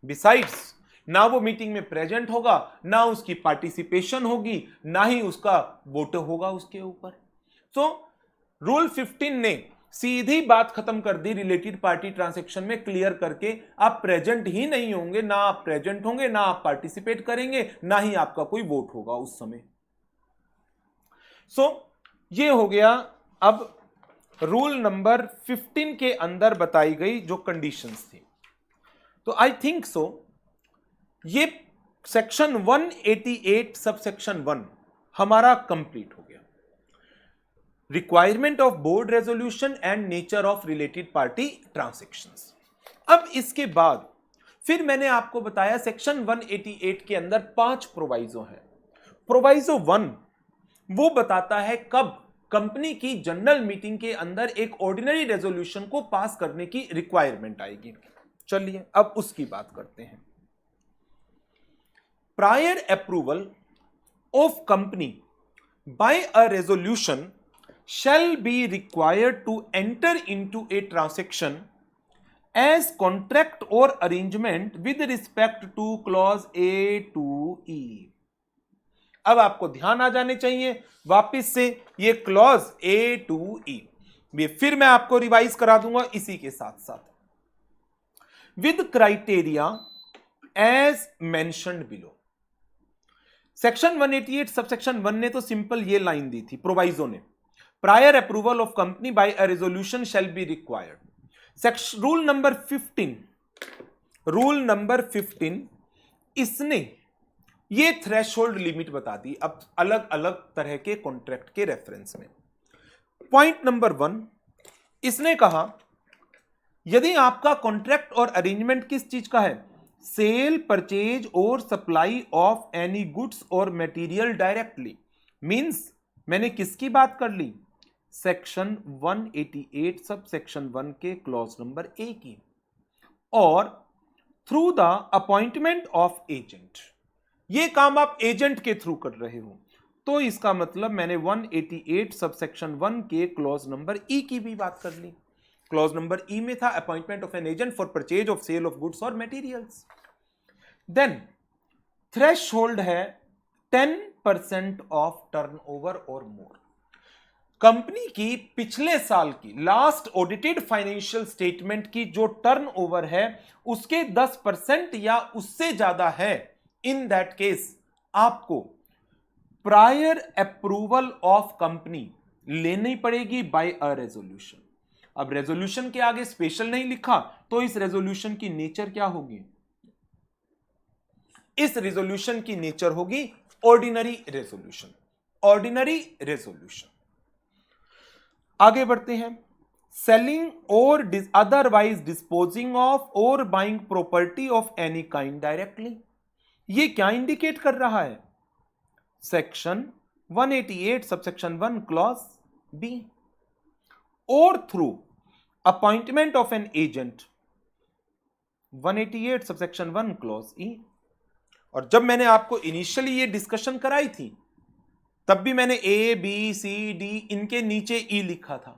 Speaker 1: बिसाइड्स, ना वो मीटिंग में प्रेजेंट होगा, ना उसकी पार्टिसिपेशन होगी, ना ही उसका वोट होगा उसके ऊपर। सो रूल 15 ने सीधी बात खत्म कर दी रिलेटेड पार्टी ट्रांजैक्शन में, क्लियर करके आप प्रेजेंट ही नहीं होंगे, ना आप प्रेजेंट होंगे, ना आप पार्टिसिपेट करेंगे, ना ही आपका कोई वोट होगा उस समय। सो ये हो गया अब रूल नंबर 15 के अंदर बताई गई जो कंडीशंस थी। तो आई थिंक सो ये सेक्शन 188 सब सेक्शन 1 हमारा कंप्लीट हो गया। Requirement of board resolution and nature of related party transactions. अब इसके बाद फिर मैंने आपको बताया सेक्शन 188 के अंदर 5 प्रोवाइजो हैं। प्रोवाइजो 1 वो बताता है कब कंपनी की जनरल मीटिंग के अंदर एक ऑर्डिनरी रेजोल्यूशन को पास करने की रिक्वायरमेंट आएगी। चलिए अब उसकी बात करते हैं। Prior approval of company by a resolution shall be required to enter into a transaction as contract or arrangement with respect to clause A to E। अब आपको ध्यान आ जाने चाहिए वापस से ये क्लॉज A to E, ये फिर मैं आपको रिवाइज करा दूंगा इसी के साथ साथ। With criteria as mentioned below. Section 188 subsection 1 ने तो सिंपल ये लाइन दी थी प्रोवाइजो ने, prior approval of company by a resolution shall be required. Rule number 15 इसने ये थ्रेशोल्ड लिमिट बता दी अब अलग अलग तरह के कॉन्ट्रैक्ट के रेफरेंस में। पॉइंट नंबर 1 इसने कहा यदि आपका कॉन्ट्रैक्ट और अरेंजमेंट किस चीज का है, सेल परचेज और सप्लाई ऑफ एनी गुड्स और मटेरियल डायरेक्टली, मींस मैंने किसकी बात कर ली, सेक्शन 188 सब सेक्शन 1 के क्लॉज नंबर ए की, और through the appointment of agent, ये काम आप एजेंट के थ्रू कर रहे हो, तो इसका मतलब मैंने 188 सब सेक्शन 1 के क्लॉज नंबर ई की भी बात कर ली। क्लॉज नंबर ई में था appointment of an agent for purchase of sale of goods or materials. Then threshold है 10% ऑफ टर्नओवर और मोर। कंपनी की पिछले साल की लास्ट ऑडिटेड फाइनेंशियल स्टेटमेंट की जो टर्नओवर है उसके 10% या उससे ज्यादा है, इन दैट केस आपको प्रायर अप्रूवल ऑफ कंपनी लेनी पड़ेगी बाय अ रेजोल्यूशन। अब रेजोल्यूशन के आगे स्पेशल नहीं लिखा तो इस रेजोल्यूशन की नेचर क्या होगी, इस रेजोल्यूशन की नेचर होगी ऑर्डिनरी रेजोल्यूशन। Ordinary resolution. आगे बढ़ते हैं। सेलिंग और otherwise disposing of or buying property of any kind directly, ये क्या इंडिकेट कर रहा है, सेक्शन 188 सबसेक्शन 1 क्लॉज बी, और through appointment of an agent 188 subsection 1 clause ई। और जब मैंने आपको इनिशियली ये डिस्कशन कराई थी तब भी मैंने ए बी सी डी इनके नीचे ई लिखा था।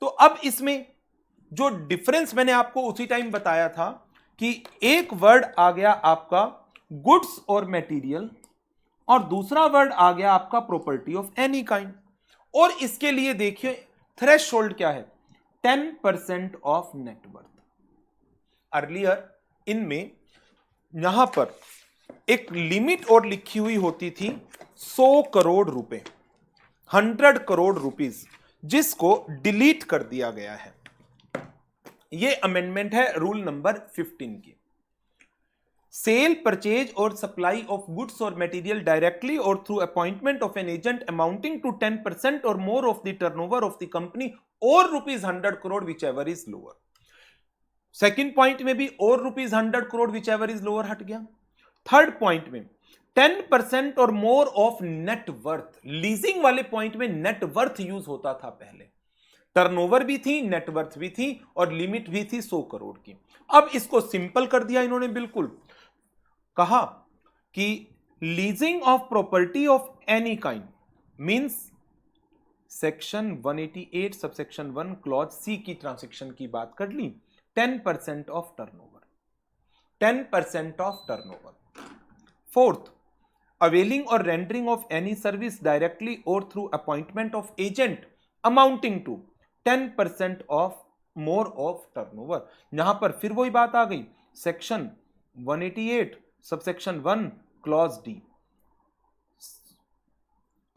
Speaker 1: तो अब इसमें जो डिफरेंस मैंने आपको उसी टाइम बताया था कि एक वर्ड आ गया आपका गुड्स और मटेरियल और दूसरा वर्ड आ गया आपका प्रॉपर्टी ऑफ एनी काइंड, और इसके लिए देखिए थ्रेशोल्ड क्या है, 10% ऑफ नेटवर्थ। अर्लियर इनमें यहां पर एक लिमिट और लिखी हुई होती थी 100 करोड़ रुपए, 100 करोड़ रुपीस, जिसको डिलीट कर दिया गया है। यह अमेंडमेंट है रूल नंबर 15 की। सेल परचेज और सप्लाई ऑफ गुड्स और material directly or through appointment of an agent amounting to 10% or more of the turnover of the company or ₹100 crore whichever is lower. Second point में भी और ₹100 crore whichever is lower हट गया। Third point में 10% or more of net worth, leasing वाले पॉइंट में net worth use होता था पहले, टर्नओवर भी थी, नेटवर्थ भी थी और लिमिट भी थी 100 करोड़ की। अब इसको सिंपल कर दिया इन्होंने, बिल्कुल कहा कि leasing of property of any kind means section 188 subsection 1 clause C की ट्रांजैक्शन की बात कर ली, 10% of turnover, 10% of turnover. Fourth, availing or rendering of any service directly or through appointment of agent amounting to 10% of more of turnover। यहां पर फिर वही बात आ गई, सेक्शन 188 सबसेक्शन 1 क्लॉज डी,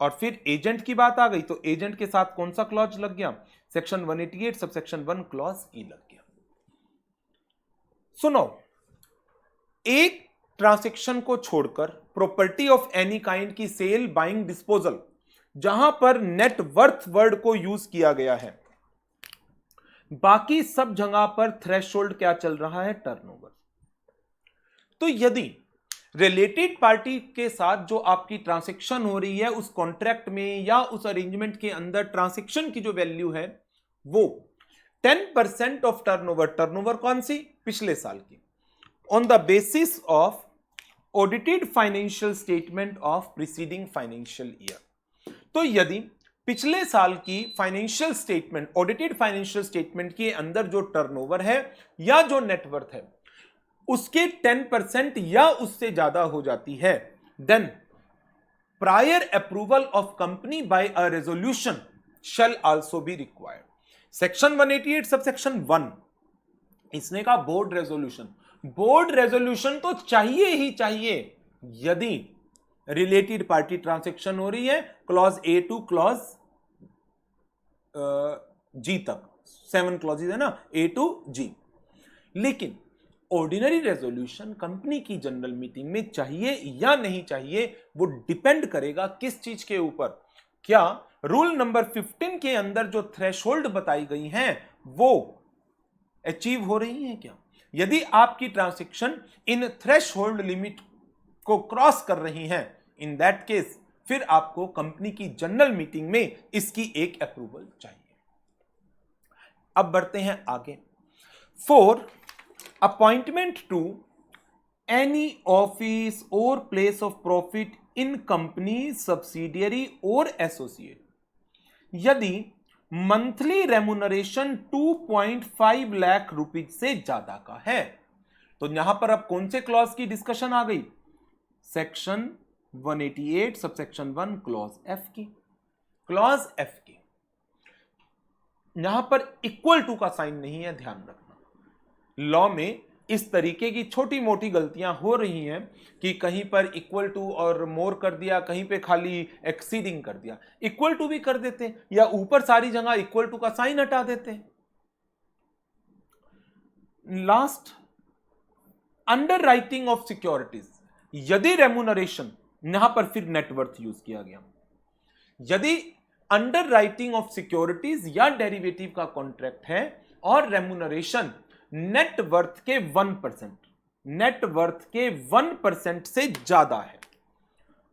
Speaker 1: और फिर एजेंट की बात आ गई तो एजेंट के साथ कौन सा क्लॉज लग गया, सेक्शन 188 सबसेक्शन 1 क्लॉज ई लग गया। सुनो, एक ट्रांजैक्शन को छोड़कर प्रॉपर्टी ऑफ एनी काइंड की सेल, बाइंग, डिस्पोजल, जहां पर नेट वर्थ वर्ड को यूज किया गया है, बाकी सब जगह पर थ्रेशोल्ड क्या चल रहा है, टर्नओवर। तो यदि रिलेटेड पार्टी के साथ जो आपकी ट्रांजैक्शन हो रही है उस कॉन्ट्रैक्ट में या उस अरेंजमेंट के अंदर ट्रांजैक्शन की जो वैल्यू है वो 10% ऑफ टर्नओवर, टर्नओवर कौन सी, पिछले साल की, on the basis of audited financial statement of preceding financial year. तो यदि पिछले साल की financial statement, audited financial statement के अंदर जो टर्नओवर है या जो नेटवर्थ है उसके 10% या उससे ज्यादा हो जाती है, then prior approval of company by a resolution shall also be required. Section 188 subsection 1, इसने कहा बोर्ड रेजोल्यूशन। बोर्ड रेजोल्यूशन तो चाहिए ही चाहिए यदि रिलेटेड पार्टी ट्रांजैक्शन हो रही है, क्लॉज ए टू क्लॉज जी तक, 7 क्लॉजेज है ना, ए टू जी। लेकिन ऑर्डिनरी रेजोल्यूशन कंपनी की जनरल मीटिंग में चाहिए या नहीं चाहिए, वो डिपेंड करेगा किस चीज के ऊपर, क्या रूल नंबर 15 के अंदर जो थ्रेशोल्ड बताई गई हैं वो अचीव हो रही हैं क्या। यदि आपकी ट्रांजैक्शन इन थ्रेशोल्ड लिमिट को क्रॉस कर रही हैं, इन दैट केस फिर आपको कंपनी की जनरल मीटिंग में इसकी एक अप्रूवल चाहिए। अब बढ़ते हैं आगे। 4, अपॉइंटमेंट टू एनी ऑफिस और place of profit in company, subsidiary और एसोसिएट, यदि मंथली रेम्युनरेशन 2.5 लाख रुपीज से ज्यादा का है। तो यहां पर अब कौन से क्लॉज की डिस्कशन आ गई, सेक्शन 188 सबसेक्शन 1 क्लॉज एफ की। क्लॉज एफ की यहां पर इक्वल टू का साइन नहीं है, ध्यान रखना। लॉ में इस तरीके की छोटी मोटी गलतियां हो रही हैं कि कहीं पर इक्वल टू और मोर कर दिया, कहीं पे खाली एक्सीडिंग कर दिया। इक्वल टू भी कर देते या ऊपर सारी जगह इक्वल टू का साइन हटा देते। Last, under writing of securities, यदि रेम्युनरेशन, यहां पर फिर नेटवर्थ यूज किया गया, यदि अंडर राइटिंग ऑफ सिक्योरिटीज या डेरिवेटिव का कॉन्ट्रैक्ट है और रेम्युनरेशन नेटवर्थ के 1%, नेटवर्थ के 1% से ज्यादा है,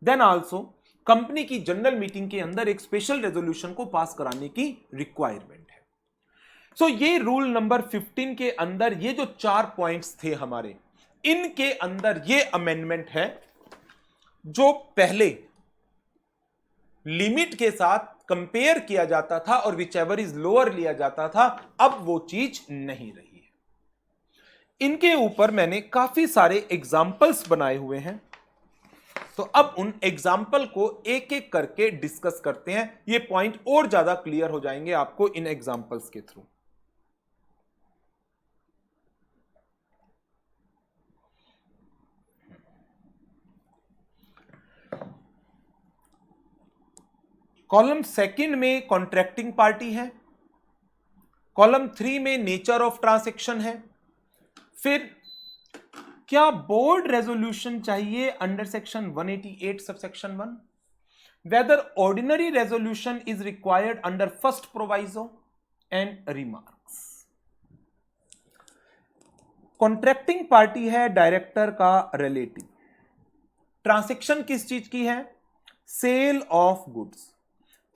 Speaker 1: देन आल्सो कंपनी की जनरल मीटिंग के अंदर एक स्पेशल रेजोल्यूशन को पास कराने की रिक्वायरमेंट है। सो ये रूल नंबर 15 के अंदर ये जो 4 पॉइंट्स थे हमारे, इनके अंदर ये अमेंडमेंट है। जो पहले लिमिट के साथ कंपेयर किया जाता था और विच एवर इज लोअर लिया जाता था, अब वो चीज नहीं रही है। इनके ऊपर मैंने काफी सारे एग्जाम्पल्स बनाए हुए हैं, तो अब उन एग्जाम्पल को एक एक करके डिस्कस करते हैं। ये पॉइंट और ज्यादा क्लियर हो जाएंगे आपको इन एग्जाम्पल्स के थ्रू। कॉलम 2 में कॉन्ट्रैक्टिंग पार्टी है, कॉलम 3 में नेचर ऑफ ट्रांजैक्शन है, फिर क्या बोर्ड रेजोल्यूशन चाहिए under section 188 subsection 1, whether ordinary resolution is required under first proviso and remarks. Contracting party है डायरेक्टर का रिलेटिव, ट्रांजैक्शन किस चीज की है, सेल ऑफ गुड्स।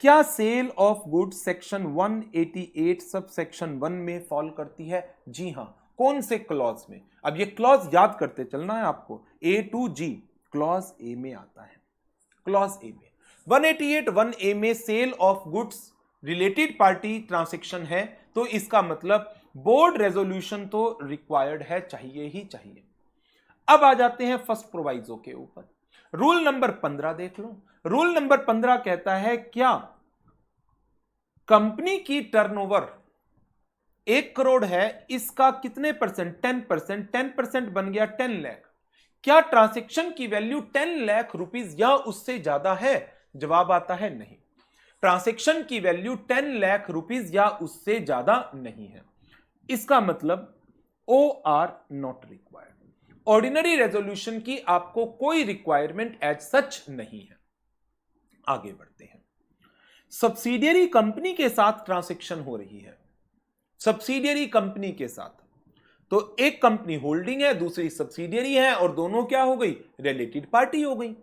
Speaker 1: क्या sale of goods section 188 sub section 1 में फॉल करती है? जी हां। कौन से क्लॉज में? अब ये क्लॉज याद करते चलना है आपको। ए टू जी क्लॉज ए में आता है, क्लॉज ए में 188 1A में sale of goods related party transaction है, तो इसका मतलब बोर्ड रेजोल्यूशन तो रिक्वायर्ड है, चाहिए ही चाहिए। अब आ जाते हैं फर्स्ट प्रोवाइजो के ऊपर। रूल नंबर 15 देख लो। रूल नंबर 15 कहता है क्या कंपनी की टर्नओवर 1 करोड़ है, इसका कितने परसेंट, 10%, 10% बन गया 10 लाख। क्या ट्रांजैक्शन की वैल्यू 10 लाख रुपीस या उससे ज्यादा है, जवाब आता है नहीं। ट्रांजैक्शन की वैल्यू 10 लाख रुपीस या उससे ज्यादा नहीं है। इसका मतलब OR not required. Ordinary resolution की आपको कोई रिक्वायरमेंट एज सच नहीं है। आगे बढ़ते हैं। सब्सिडियरी कंपनी के साथ ट्रांजैक्शन हो रही है। सब्सिडियरी कंपनी के साथ, तो एक कंपनी होल्डिंग है, दूसरी सब्सिडियरी है, और दोनों क्या हो गई? रिलेटेड पार्टी हो गई।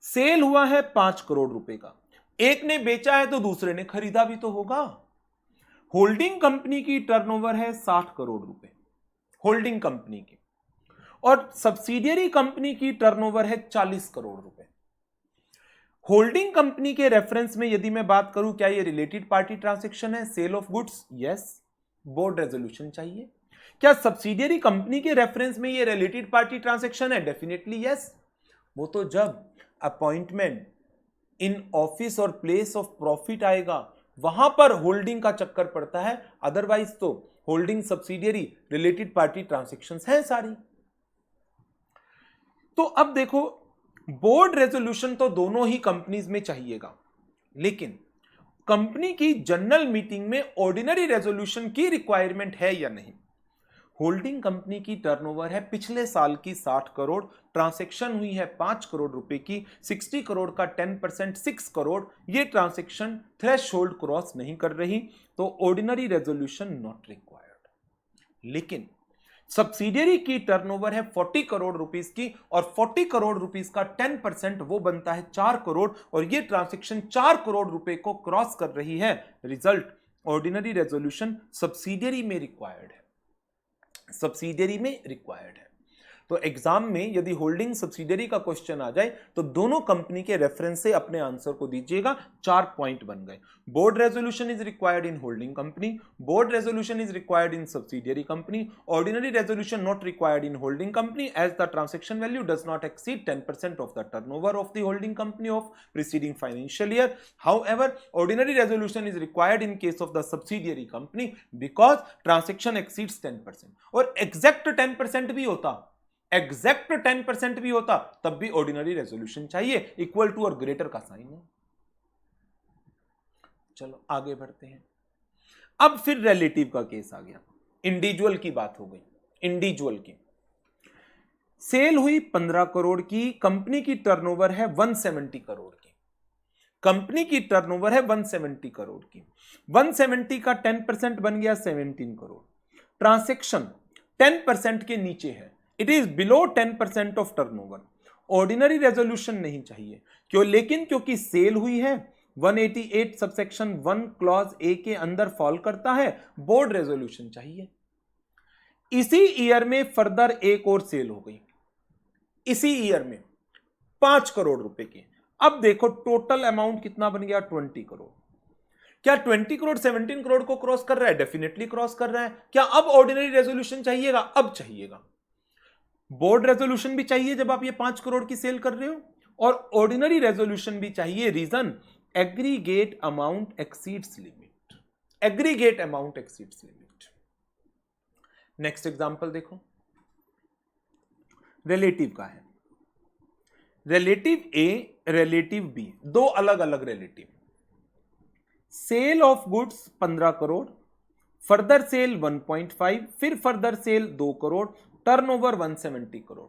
Speaker 1: सेल हुआ है 5 करोड़ रुपए का, एक ने बेचा है तो दूसरे ने खरीदा भी तो होगा। होल्डिंग कंपनी की टर्नओवर है 60 करोड़ रुपए, होल्डिंग कंपनी की, और सब्सिडियरी कंपनी की टर्नओवर है 40 करोड़ रुपए। होल्डिंग कंपनी के रेफरेंस में यदि मैं बात करूं, क्या ये रिलेटेड पार्टी ट्रांजैक्शन है? Sale of goods, yes. Board resolution चाहिए। क्या सब्सिडियरी कंपनी के रेफरेंस में ये रिलेटेड पार्टी ट्रांजैक्शन है? Definitely yes. वो तो जब अपॉइंटमेंट इन ऑफिस और प्लेस ऑफ प्रॉफिट आएगा वहां पर होल्डिंग का चक्कर पड़ता है, अदरवाइज तो holding subsidiary related party transactions हैं सारी। तो अब देखो, बोर्ड रेजोल्यूशन तो दोनों ही कंपनीज में चाहिएगा, लेकिन कंपनी की जनरल मीटिंग में ऑर्डिनरी रेजोल्यूशन की रिक्वायरमेंट है या नहीं? होल्डिंग कंपनी की टर्नओवर है पिछले साल की 60 करोड़, ट्रांजैक्शन हुई है 5 करोड़ रुपए की, 60 करोड़ का 10% 6 करोड़, ये ट्रांजैक्शन थ्रेशोल्ड क्रॉस नहीं कर रही, तो ऑर्डिनरी रेजोल्यूशन नॉट रिक्वायर्ड। लेकिन सब्सिडियरी की टर्नओवर है 40 करोड़ रुपीस की, और 40 करोड़ रुपीस का 10% वो बनता है 4 करोड़, और ये ट्रांजैक्शन 4 करोड़ रुपए को क्रॉस कर रही है। रिजल्ट, ऑर्डिनरी रेजोल्यूशन सब्सिडियरी में रिक्वायर्ड है, सब्सिडियरी में रिक्वायर्ड है। तो एग्जाम में यदि होल्डिंग सब्सिडियरी का क्वेश्चन आ जाए तो दोनों कंपनी के रेफरेंस से अपने आंसर को दीजिएगा। 4 पॉइंट बन गए। Board resolution is required in holding company, board resolution is required in subsidiary company, ordinary resolution not required in holding company as the transaction value does not exceed 10% of the turnover of the holding company of preceding financial year. However, ordinary resolution is required in case of the subsidiary company because transaction exceeds 10%। और exact 10% भी होता, exact 10% भी होता, तब भी ordinary resolution चाहिए, equal to और greater का साइन है। चलो आगे बढ़ते हैं। अब फिर रिलेटिव का केस आ गया, इंडिविजुअल की बात हो गई। इंडिविजुअल की सेल हुई 15 करोड़ की, कंपनी की टर्नओवर है 170 करोड़ की, कंपनी की टर्नओवर है 170 करोड़ की, 170 का 10% बन गया 17 करोड़। ट्रांजैक्शन 10% के नीचे है, it is below 10% of turnover. Ordinary resolution नहीं चाहिए, क्यों? लेकिन क्योंकि सेल हुई है, 188 सबसेक्शन 1 क्लॉज ए के अंदर फॉल करता है, बोर्ड रेजोल्यूशन चाहिए। इसी ईयर में फर्दर एक और सेल हो गई, इसी ईयर में 5 करोड़ रुपए की। अब देखो टोटल अमाउंट कितना बन गया? 20 करोड़। क्या 20 करोड़ 17 करोड़ को क्रॉस कर रहा है? डेफिनेटली क्रॉस कर रहा है। क्या अब ऑर्डिनरी रेजोल्यूशन चाहिएगा? अब चाहिएगा। बोर्ड रेजोल्यूशन भी चाहिए जब आप ये 5 करोड़ की सेल कर रहे हो, और ऑर्डिनरी रेजोल्यूशन भी चाहिए। Reason, aggregate amount exceeds limit, aggregate amount exceeds limit. Next example देखो, रिलेटिव का है। रिलेटिव ए, रिलेटिव बी, दो अलग अलग relative. Sale of goods 15 crore, further sale 1.5, फिर further sale 2 crore, turnover 170 crore.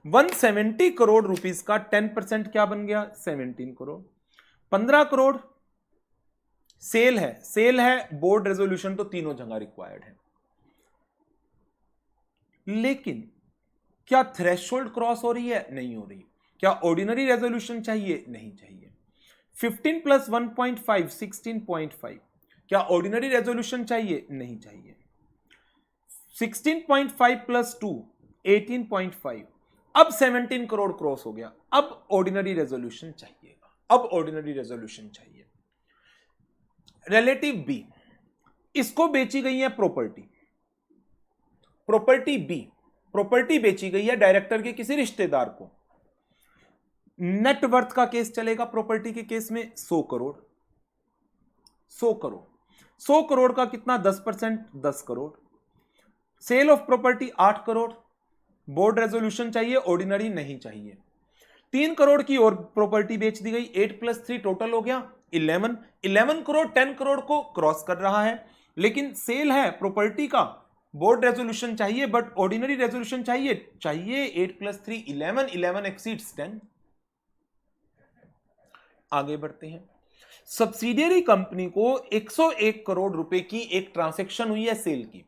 Speaker 1: 170 crore rupees का 10% क्या बन गया? 17 करोड़। 15 करोड़ सेल है, सेल है, बोर्ड रेजोल्यूशन तो तीनों जगह रिक्वायर्ड है, लेकिन क्या थ्रेशोल्ड क्रॉस हो रही है? नहीं हो रही। क्या ऑर्डिनरी रेजोल्यूशन चाहिए? नहीं चाहिए। 15 प्लस 1.5 16.5, क्या ऑर्डिनरी रेजोल्यूशन चाहिए? नहीं चाहिए। 16.5 प्लस 2 18.5, अब 17 करोड़ क्रॉस हो गया, अब ऑर्डिनरी रेजोल्यूशन चाहिएगा, अब ऑर्डिनरी रेजोल्यूशन चाहिए। रिलेटिव बी, इसको बेची गई है प्रॉपर्टी, प्रॉपर्टी बी, प्रॉपर्टी बेची गई है डायरेक्टर के किसी रिश्तेदार को। नेट वर्थ का केस चलेगा प्रॉपर्टी के केस में 100 करोड़, 100 करोड़, 100 करोड़ का कितना? 10%, 10 crore. Sale of property 8 crore, board resolution चाहिए, ऑर्डिनरी नहीं चाहिए। 3 करोड़ की और प्रॉपर्टी बेच दी गई, 8 + 3 टोटल हो गया 11। 11 करोड़ 10 करोड़ को क्रॉस कर रहा है, लेकिन सेल है प्रॉपर्टी का, बोर्ड रेजोल्यूशन चाहिए बट ऑर्डिनरी रेजोल्यूशन चाहिए 8 + 3 11, 11 एक्सीड्स 10। आगे बढ़ते हैं। सब्सिडियरी कंपनी को 101 करोड़ रुपए की एक ट्रांसैक्शन हुई है सेल की।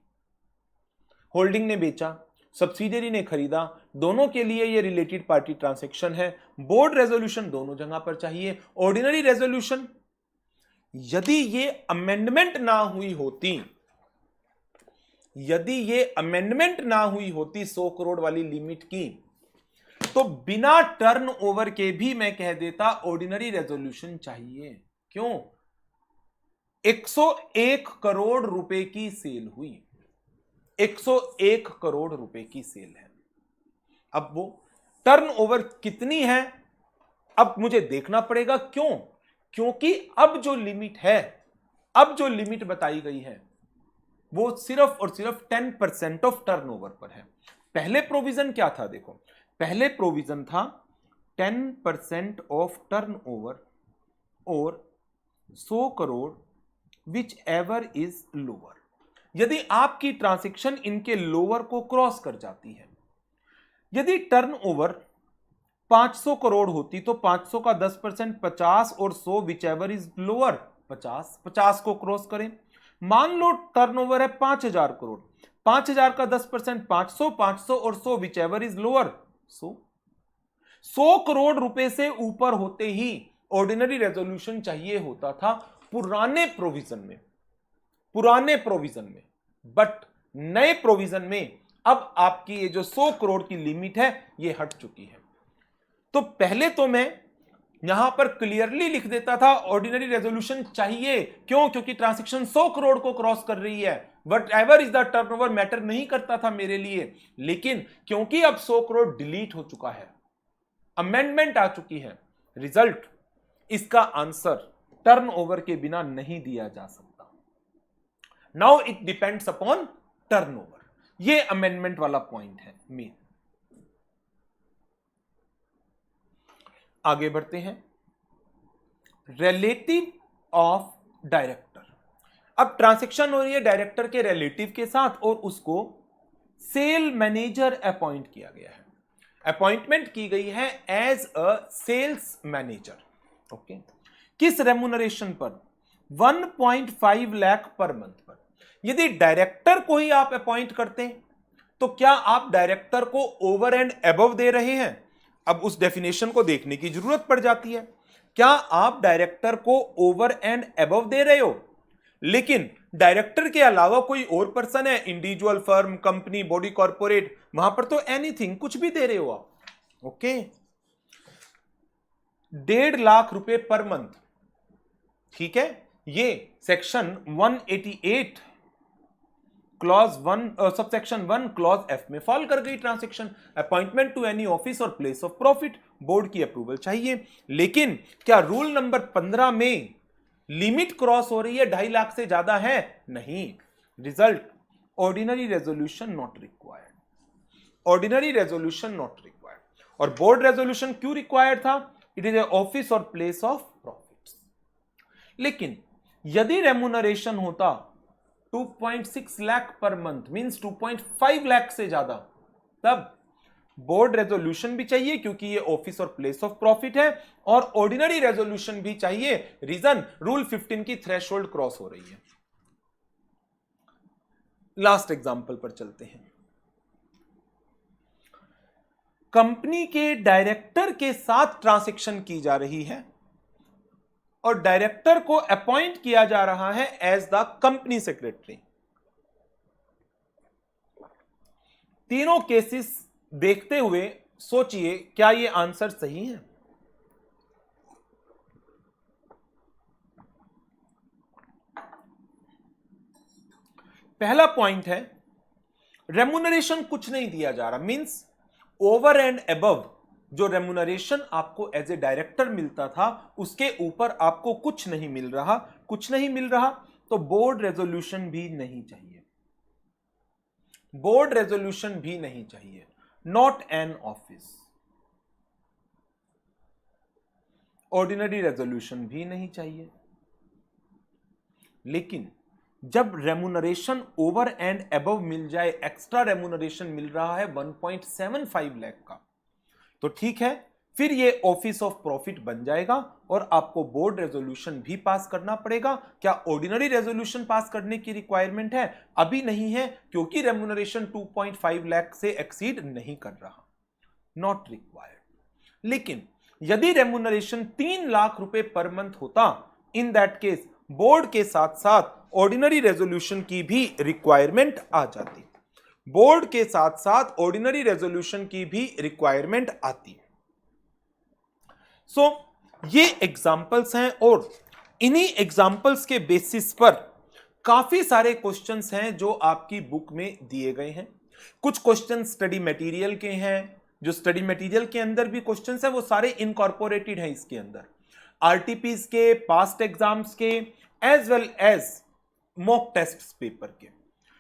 Speaker 1: होल्डिंग ने बेचा, सब्सिडियरी ने खरीदा, दोनों के लिए ये रिलेटेड पार्टी ट्रांसैक्शन है। बोर्ड रेजोल्यूशन दोनों जगह पर चाहिए। ऑर्डिनरी रेजोल्यूशन, यदि ये अमेंडमेंट ना हुई होती, यदि ये अमेंडमेंट ना हुई होती 100 करोड़ वाली लिमिट की, तो बिना टर्नओवर के भी मैं कह देता ऑर्डिनरी रेजोल्यूशन चाहिए। क्यों? 101 करोड़ रुपए की सेल हुई, 101 करोड़ रुपए की सेल है। अब वो टर्नओवर कितनी है अब मुझे देखना पड़ेगा। क्यों? क्योंकि अब जो लिमिट है, अब जो लिमिट बताई गई है वो सिर्फ और सिर्फ 10% ऑफ टर्नओवर पर है। पहले प्रोविजन क्या था? देखो, पहले प्रोविजन था 10% ऑफ टर्नओवर और 100 crore whichever is lower. यदि आपकी ट्रांजैक्शन इनके लोअर को क्रॉस कर जाती है, यदि टर्नओवर 500 करोड़ होती तो 500 का 10% 50 और 100 विच एवर इज लोअर 50, 50 को क्रॉस करें। मान लो टर्नओवर है 5000 करोड़, 5000 का 10% 500, 500 और 100 which ever is lower 100। 100 crore रुपए से ऊपर होते ही ऑर्डिनरी रेजोल्यूशन चाहिए होता था पुराने प्रोविजन में, पुराने प्रोविजन में। बट नए प्रोविजन में अब आपकी ये जो 100 करोड़ की लिमिट है ये हट चुकी है। तो पहले तो मैं यहां पर क्लियरली लिख देता था ऑर्डिनरी रेजोल्यूशन चाहिए। क्यों? क्योंकि ट्रांजैक्शन 100 करोड़ को क्रॉस कर रही है। What ever is the turnover matter नहीं करता था मेरे लिए। लेकिन क्योंकि अब 100 करोड़ डिलीट हो चुका है, अमेंडमेंट आ चुकी है, रिजल्ट इसका आंसर टर्नओवर के बिना नहीं दिया जा सकता। Now it depends upon turnover. ये अमेंडमेंट वाला पॉइंट है मेन। आगे बढ़ते हैं। Relative of director. अब ट्रांजैक्शन हो रही है डायरेक्टर के रिलेटिव के साथ और उसको सेल मैनेजर अपॉइंट किया गया है। अपॉइंटमेंट की गई है as a sales manager. Okay, किस रेम्युनरेशन पर? 1.5 लाख पर मंथ पर। यदि डायरेक्टर को ही आप अपॉइंट करते हैं तो क्या आप डायरेक्टर को ओवर एंड अबव दे रहे हैं? अब उस डेफिनेशन को देखने की जरूरत पड़ जाती है। क्या आप डायरेक्टर को ओवर एंड अबव दे रहे हो, लेकिन डायरेक्टर के अलावा कोई और पर्सन है, individual, firm, company, body, corporate, वहां पर तो एनीथिंग, कुछ भी दे रहे हो आप। ओके, 1.5 लाख रुपए पर मंथ, ठीक है। ये section 188 clause 1 subsection 1 clause F में फॉल कर गई transaction. Appointment to any office और प्लेस ऑफ प्रॉफिट, बोर्ड की अप्रूवल चाहिए। लेकिन क्या रूल नंबर 15 में लिमिट क्रॉस हो रही है? 2.5 लाख से ज्यादा है? नहीं। Result, ordinary resolution not required, ordinary resolution not required. और बोर्ड रेजोल्यूशन क्यों रिक्वायर्ड था? इट इज ए ऑफिस और प्लेस ऑफ प्रॉफिट्स। लेकिन यदि रेम्युनरेशन होता 2.6 lakh per month, means 2.5 lakh से ज्यादा, तब बोर्ड रेजोल्यूशन भी चाहिए क्योंकि ये ऑफिस और प्लेस ऑफ प्रॉफिट है, और ऑर्डिनरी रेजोल्यूशन भी चाहिए। रीजन, रूल 15 की थ्रेशोल्ड क्रॉस हो रही है। लास्ट एग्जांपल पर चलते हैं। कंपनी के डायरेक्टर के साथ ट्रांजैक्शन की जा रही है और डायरेक्टर को अपॉइंट किया जा रहा है एज द कंपनी सेक्रेटरी। तीनों केसेस देखते हुए सोचिए क्या ये आंसर सही है? पहला पॉइंट है, रेम्युनरेशन कुछ नहीं दिया जा रहा, मींस ओवर एंड अबव जो रेम्युनरेशन आपको एज ए डायरेक्टर मिलता था उसके ऊपर आपको कुछ नहीं मिल रहा, कुछ नहीं मिल रहा, तो बोर्ड रेजोल्यूशन भी नहीं चाहिए, बोर्ड रेजोल्यूशन भी नहीं चाहिए। Not an office, ordinary resolution भी नहीं चाहिए। लेकिन जब रेम्यूनरेशन ओवर एंड अबव मिल जाए, एक्स्ट्रा रेम्यूनरेशन मिल रहा है 1.75 लाख का, तो ठीक है, फिर ये ऑफिस ऑफ प्रॉफिट बन जाएगा और आपको बोर्ड रेजोल्यूशन भी पास करना पड़ेगा। क्या ऑर्डिनरी रेजोल्यूशन पास करने की रिक्वायरमेंट है? अभी नहीं है, क्योंकि रेम्यूनरेशन 2.5 लाख से एक्सीड नहीं कर रहा, नॉट रिक्वायर्ड। लेकिन यदि रेम्यूनरेशन 3 लाख रुपए पर मंथ होता, इन दैट केस बोर्ड के साथ साथ ऑर्डिनरी रेजोल्यूशन की भी रिक्वायरमेंट आ जाती। बोर्ड के साथ साथ ऑर्डिनरी रेजोल्यूशन की भी रिक्वायरमेंट आती। सो ये एग्जाम्पल्स हैं और इन्हीं एग्जाम्पल्स के बेसिस पर काफी सारे क्वेश्चंस हैं जो आपकी बुक में दिए गए हैं। कुछ क्वेश्चन स्टडी मटेरियल के हैं, जो स्टडी मटेरियल के अंदर भी क्वेश्चंस हैं वो सारे इनकॉर्पोरेटेड हैं इसके अंदर, आरटीपीस के, पास्ट एग्जाम्स के, as well as mock test paper के।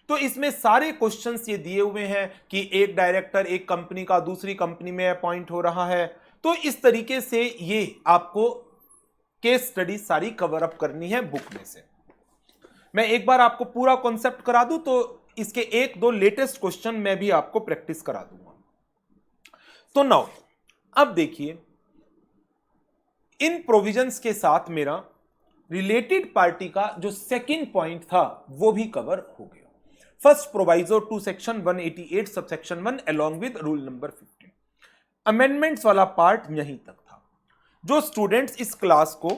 Speaker 1: तो इसमें सारे क्वेश्चंस ये दिए हुए हैं कि एक डायरेक्टर एक कंपनी का दूसरी कंपनी में अपॉइंट हो रहा है, तो इस तरीके से ये आपको केस स्टडी सारी कवर अप करनी है बुक में से। मैं एक बार आपको पूरा कॉन्सेप्ट करा दूं तो इसके एक दो लेटेस्ट क्वेश्चन मैं भी आपको प्रैक्टिस करा दूंगा। तो नाउ अब देखिए, इन प्रोविजंस के साथ मेरा रिलेटेड पार्टी का जो सेकंड पॉइंट था वो भी कवर हो गया। First proviso to section 188 subsection 1 along with rule number 15। Amendments वाला पार्ट यहीं तक था। जो स्टूडेंट्स इस क्लास को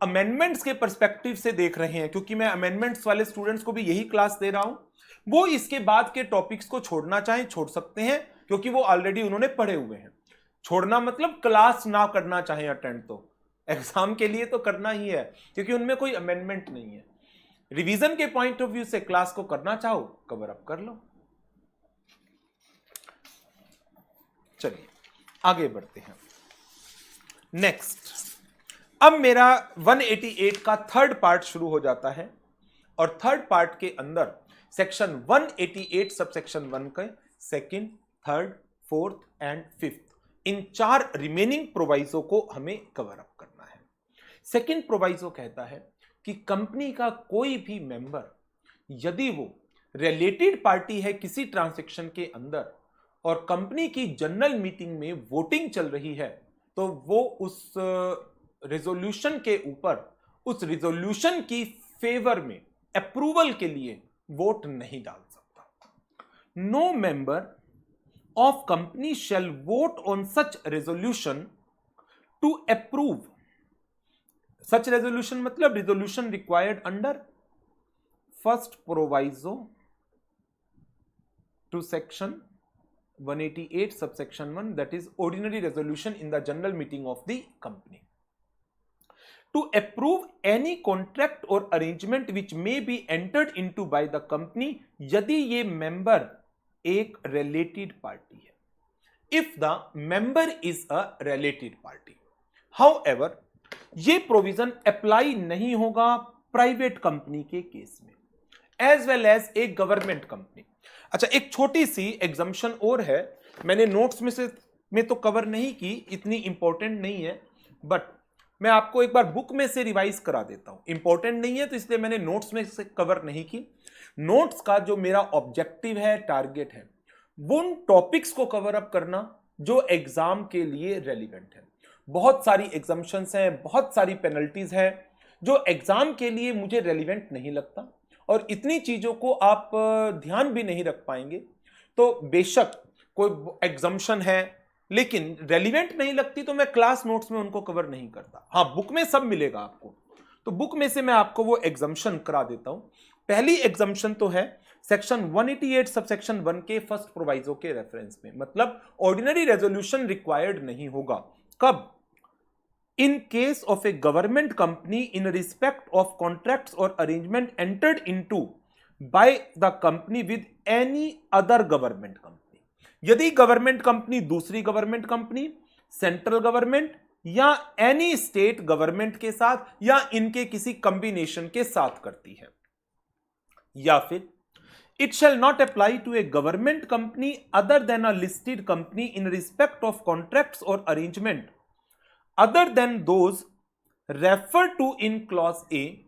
Speaker 1: अमेंडमेंट्स के पर्सपेक्टिव से देख रहे हैं, क्योंकि मैं अमेंडमेंट्स वाले स्टूडेंट्स को भी यही क्लास दे रहा हूं, वो इसके बाद के टॉपिक्स को छोड़ना चाहें छोड़ सकते हैं, क्योंकि वो ऑलरेडी उन्होंने पढ़े हुए हैं। छोड़ना मतलब क्लास ना करना चाहें अटेंड, तो एग्जाम के लिए तो करना ही है, क्योंकि उनमें कोई अमेंडमेंट नहीं है। रिवीजन के पॉइंट ऑफ व्यू से क्लास को करना चाहो कवर अप कर लो। चलिए आगे बढ़ते हैं। नेक्स्ट, अब मेरा 188 का थर्ड पार्ट शुरू हो जाता है और थर्ड पार्ट के अंदर सेक्शन 188 सबसेक्शन 1 के second, third, fourth and fifth, in 4 remaining proviso को हमें कवर अप करना है। सेकंड प्रोवाइजो कहता है कि कंपनी का कोई भी मेंबर यदि वो रिलेटेड पार्टी है किसी ट्रांजैक्शन के अंदर और कंपनी की जनरल मीटिंग में वोटिंग चल रही है, तो वो उस रेजोल्यूशन के ऊपर, उस रेजोल्यूशन की फेवर में अप्रूवल के लिए वोट नहीं डाल सकता। No member of company shall vote on such resolution to approve such resolution, मतलब resolution required under first proviso to section 188 subsection 1, that is ordinary resolution in the general meeting of the company, to approve any contract or arrangement which may be entered into by the company, यदि ये member एक related party है, if the member is a related party। however ये provision apply नहीं होगा private company के case में, as well as एक गवर्नमेंट कंपनी। अच्छा, एक छोटी सी एग्जम्पशन और है, मैंने नोट्स में तो कवर नहीं की, इतनी इंपॉर्टेंट नहीं है, बट मैं आपको एक बार बुक में से रिवाइज करा देता हूं। इंपॉर्टेंट नहीं है तो इसलिए मैंने नोट्स में से कवर नहीं की। नोट्स का जो मेरा ऑब्जेक्टिव है, टारगेट है, वो उन टॉपिक्स को कवर अप करना जो एग्जाम के लिए रेलिवेंट है। बहुत सारी एग्जम्पशंस हैं, बहुत सारी पेनल्टीज हैं जो एग्जाम के लिए मुझे रेलिवेंट नहीं लगता, और इतनी चीजों को आप ध्यान भी नहीं रख पाएंगे। तो बेशक कोई एग्जम्पशन है लेकिन रेलिवेंट नहीं लगती तो मैं क्लास नोट्स में उनको कवर नहीं करता। हाँ, बुक में सब मिलेगा आपको, तो बुक में से मैं आपको वो एग्जम्पशन करा देता हूं। पहली एग्जम्पशन तो है सेक्शन 188 सबसेक्शन 1 के फर्स्ट प्रोवाइजो के रेफरेंस में, मतलब ऑर्डिनरी रेजोल्यूशन रिक्वायर्ड नहीं होगा। कब? In case of a government company in respect of contracts or arrangement entered into by the company with any other government company। यदि गवर्नमेंट कंपनी दूसरी government company, central government या any state government के साथ या इनके किसी combination के साथ करती है, या फिर it shall not apply to a government company other than a listed company in respect of contracts or arrangement other than those refer to in clause A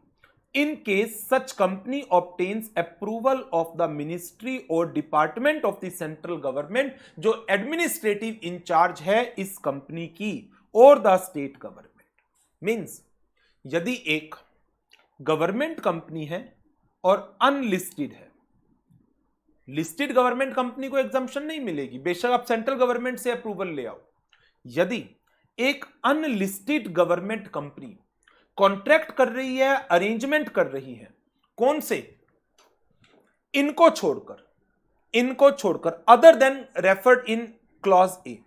Speaker 1: in case such company obtains approval of the ministry or department of the central government जो administrative in charge है इस company की और the state government. Means यदि एक government company है और unlisted है, लिस्टेड गवर्नमेंट कंपनी को एग्जम्पशन नहीं मिलेगी, बेशक आप सेंट्रल गवर्नमेंट से अप्रूवल ले आओ। यदि एक अनलिस्टेड गवर्नमेंट कंपनी कॉन्ट्रैक्ट कर रही है, अरेंजमेंट कर रही है, कौन से? इनको छोड़कर other than referred in clause A.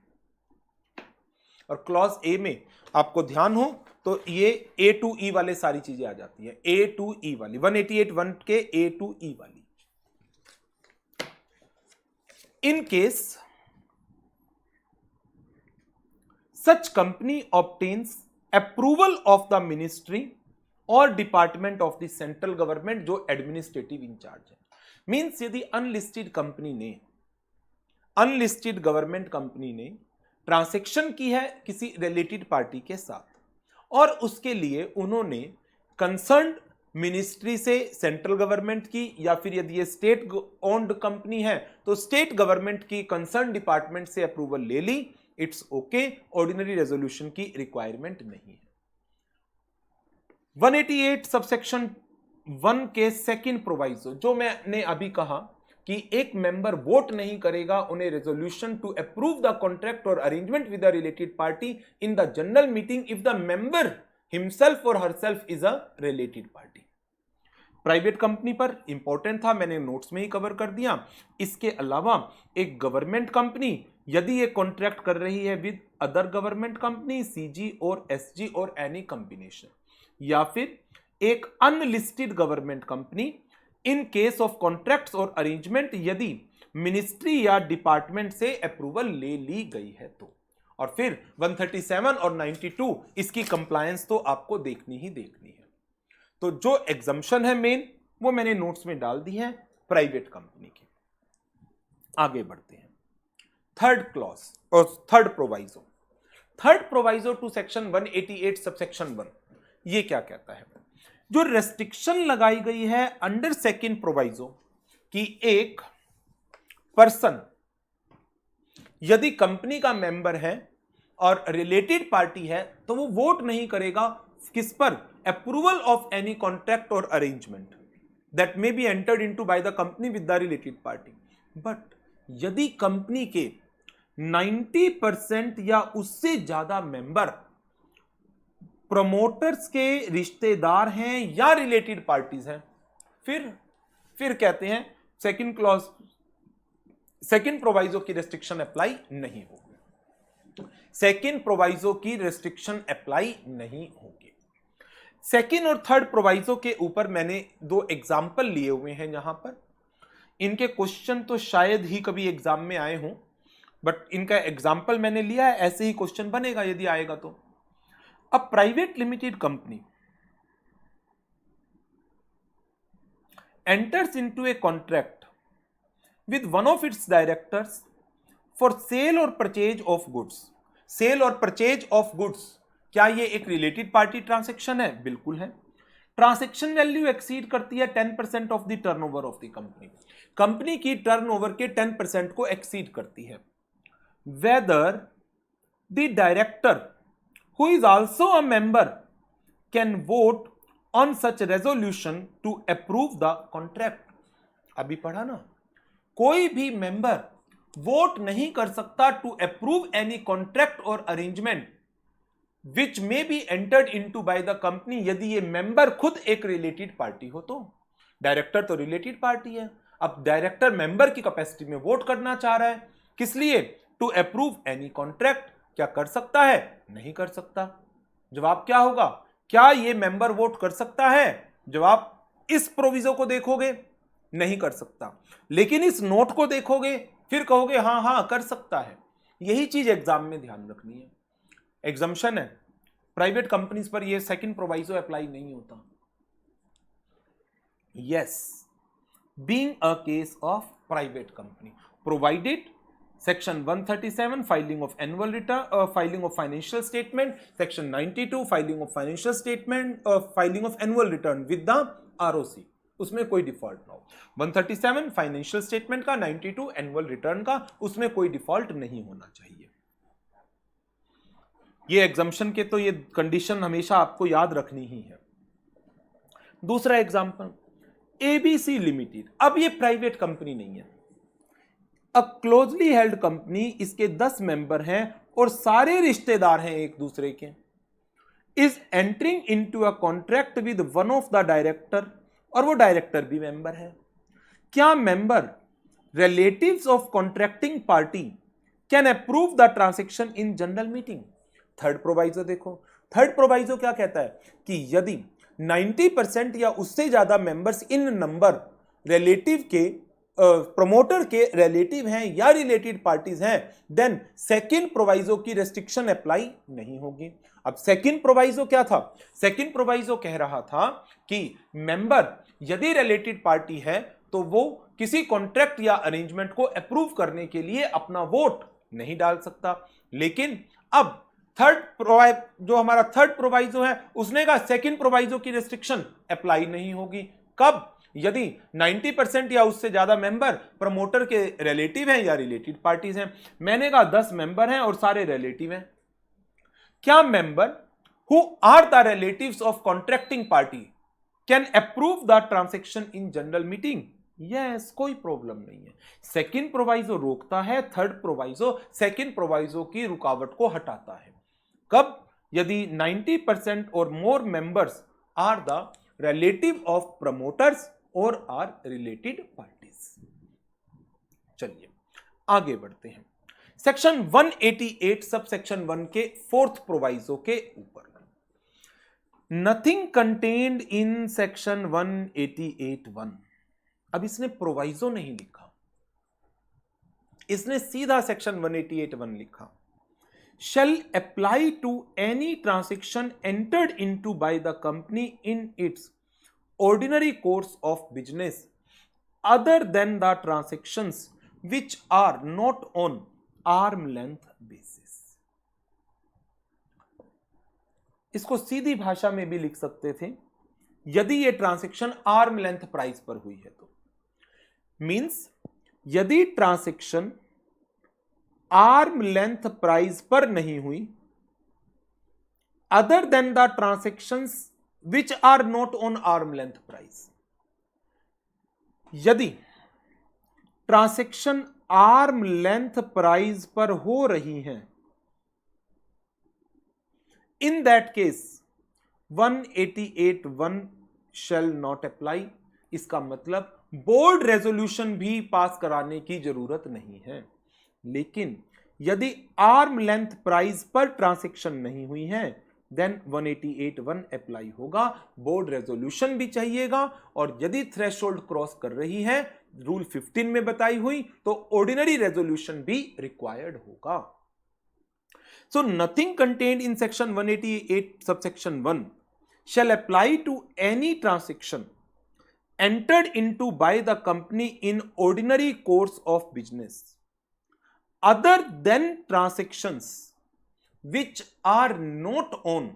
Speaker 1: और क्लॉज ए में आपको ध्यान हो तो ये ए टू ई वाले सारी चीजें आ जाती है, ए टू ई वाली 188(1) के ए टू ई वाली। In case such company obtains approval of the ministry और department of the central government जो एडमिनिस्ट्रेटिव इंचार्ज है। मींस यदि अनलिस्टेड गवर्नमेंट कंपनी ने ट्रांजैक्शन की है किसी रिलेटेड पार्टी के साथ और उसके लिए उन्होंने कंसर्न्ड मिनिस्ट्री से सेंट्रल गवर्नमेंट की, या फिर यदि ये स्टेट ओन्ड कंपनी है तो स्टेट गवर्नमेंट की कंसर्न डिपार्टमेंट से अप्रूवल ले ली, इट्स ओके, ऑर्डिनरी रेजोल्यूशन की रिक्वायरमेंट नहीं है। 188 सबसेक्शन 1 के सेकंड प्रोवाइजो जो मैंने अभी कहा कि एक मेंबर वोट नहीं करेगा उन्हें resolution to approve the contract और arrangement with the related party in the general meeting if the member himself और herself is a related party. Private company पर इंपॉर्टेंट था, मैंने नोट्स में ही कवर कर दिया। इसके अलावा एक गवर्नमेंट कंपनी यदि ये कॉन्ट्रैक्ट कर रही है with other government company, CG और एसजी और एनी कॉम्बिनेशन, या फिर एक unlisted government company in case of contracts और अरेंजमेंट यदि मिनिस्ट्री या डिपार्टमेंट से अप्रूवल ले ली गई है तो। और फिर 137 और 92 इसकी कंप्लायंस तो आपको देखनी ही देखनी है। तो जो एग्जम्पशन है मेन वो मैंने नोट्स में डाल दी है प्राइवेट कंपनी की। आगे बढ़ते हैं। थर्ड क्लॉज और third proviso to section 188 subsection 1 ये क्या कहता है? जो रेस्ट्रिक्शन लगाई गई है अंडर सेकंड प्रोवाइजो कि एक पर्सन यदि कंपनी का मेंबर है और रिलेटेड पार्टी है तो वो वोट नहीं करेगा किस पर? अप्रूवल ऑफ एनी कॉन्ट्रैक्ट और arrangement that may be entered into by the company with the related party. But यदि कंपनी के 90% या उससे ज्यादा मेंबर प्रमोटर्स के रिश्तेदार हैं या रिलेटेड पार्टीज हैं, फिर कहते हैं सेकंड प्रोवाइजो की रेस्ट्रिक्शन अप्लाई नहीं होगी। सेकंड प्रोवाइजो की रेस्ट्रिक्शन अप्लाई नहीं होगी। सेकंड और थर्ड प्रोवाइजो के ऊपर मैंने 2 एग्जाम्पल लिए हुए हैं। यहां पर इनके क्वेश्चन तो शायद ही कभी एग्जाम में आए हों, बट इनका एग्जाम्पल मैंने लिया है, ऐसे ही क्वेश्चन बनेगा यदि आएगा तो। A private limited company enters into a contract with one of its directors for sale or purchase of goods. Sale और purchase of goods क्या ये एक रिलेटेड पार्टी ट्रांसैक्शन है? बिल्कुल है। ट्रांसैक्शन वैल्यू एक्सीड करती है 10% of the turnover of the company. Company की टर्नओवर के 10% को एक्सीड करती है। Whether the director who is also a member can vote on such resolution to approve the contract। अभी पढ़ा ना, कोई भी मेंबर वोट नहीं कर सकता टू अप्रूव एनी कॉन्ट्रैक्ट और arrangement which may be entered into by the company यदि ये मेंबर खुद एक रिलेटेड पार्टी हो तो। डायरेक्टर तो रिलेटेड पार्टी है, अब डायरेक्टर मेंबर की कैपेसिटी में वोट करना चाह रहा है, किस लिए? To approve any contract. क्या कर सकता है? नहीं कर सकता। जवाब क्या होगा? क्या ये मेंबर वोट कर सकता है? जवाब इस प्रोविजो को देखोगे नहीं कर सकता, लेकिन इस नोट को देखोगे फिर कहोगे हां हां कर सकता है। यही चीज एग्जाम में ध्यान रखनी है। एग्जम्पशन है प्राइवेट कंपनीज पर, यह सेकंड प्रोवाइजो अप्लाई नहीं होता। Yes, being a case of private company provided section 137 filing of annual return, filing of financial statement, section 92 filing of financial statement, filing of annual return with the ROC, उसमें कोई default ना हो। 137 financial statement का, 92 annual return का, उसमें कोई default नहीं होना चाहिए। ये एग्जम्पशन के तो ये कंडीशन हमेशा आपको याद रखनी ही है। दूसरा एग्जांपल, एबीसी लिमिटेड। अब ये प्राइवेट कंपनी नहीं है, अ क्लोजली हेल्ड कंपनी, इसके 10 मेंबर हैं और सारे रिश्तेदार हैं एक दूसरे के। Is entering into a contract with one of the director, और वो डायरेक्टर भी मेंबर है। क्या member relatives of contracting party can approve the transaction in general meeting? Third proviso देखो, थर्ड प्रोवाइजो क्या कहता है कि यदि 90% या उससे ज्यादा मेंबर्स इन नंबर रिलेटिव के, प्रमोटर के रिलेटिव हैं या रिलेटेड पार्टीज हैं, देन सेकंड प्रोवाइजो की रेस्ट्रिक्शन अप्लाई नहीं होगी। अब सेकंड प्रोवाइजो क्या था? सेकंड प्रोवाइजो कह रहा था कि मेंबर यदि रिलेटेड पार्टी है तो वो किसी कॉन्ट्रैक्ट या अरेंजमेंट को अप्रूव करने के लिए अपना वोट नहीं डाल सकता। लेकिन अब जो हमारा थर्ड प्रोवाइजो है उसने कहा सेकंड प्रोवाइजो की रेस्ट्रिक्शन अप्लाई नहीं होगी। कब? यदि 90% या उससे ज्यादा मेंबर प्रमोटर के रिलेटिव हैं या रिलेटेड पार्टीज हैं। मैंने कहा 10 मेंबर हैं और सारे रिलेटिव हैं। क्या member who are the relatives of contracting party can approve the transaction in general meeting? Yes, कोई प्रॉब्लम नहीं है। सेकंड प्रोवाइजो रोकता है, थर्ड प्रोवाइजो सेकंड प्रोवाइजो की रुकावट को हटाता है। कब? यदि 90% और more members are the relative of promoters और आर रिलेटेड पार्टीज। चलिए आगे बढ़ते हैं। सेक्शन 188 सब सेक्शन 1 के फोर्थ प्रोवाइजो के ऊपर, नथिंग कंटेन्ड इन सेक्शन 188(1). अब इसने प्रोवाइजो नहीं लिखा, इसने सीधा सेक्शन 188(1) लिखा। shall apply to any transaction entered into by the company in its ordinary course of business other than the transactions which are not on arm length basis। इसको सीधी भाषा में भी लिख सकते थे, यदि ये ट्रांजैक्शन आर्म लेंथ प्राइस पर हुई है तो। मींस यदि ट्रांजैक्शन आर्म लेंथ प्राइस पर नहीं हुई, other than the transactions which are not on arm length price. यदि ट्रांजैक्शन आर्म लेंथ प्राइस पर हो रही हैं, in that case 188(1) shall not apply। इसका मतलब बोर्ड रेजोल्यूशन भी पास कराने की जरूरत नहीं है। लेकिन यदि आर्म लेंथ प्राइस पर ट्रांजैक्शन नहीं हुई है, देन 188(1) अप्लाई होगा, बोर्ड रेजोल्यूशन भी चाहिएगा, और यदि थ्रेशोल्ड क्रॉस कर रही है रूल 15 में बताई हुई, तो ऑर्डिनरी रेजोल्यूशन भी रिक्वायर्ड होगा। So nothing contained in section 188 subsection 1 shall apply to any transaction entered into by the company in ordinary course of business other than transactions which are not on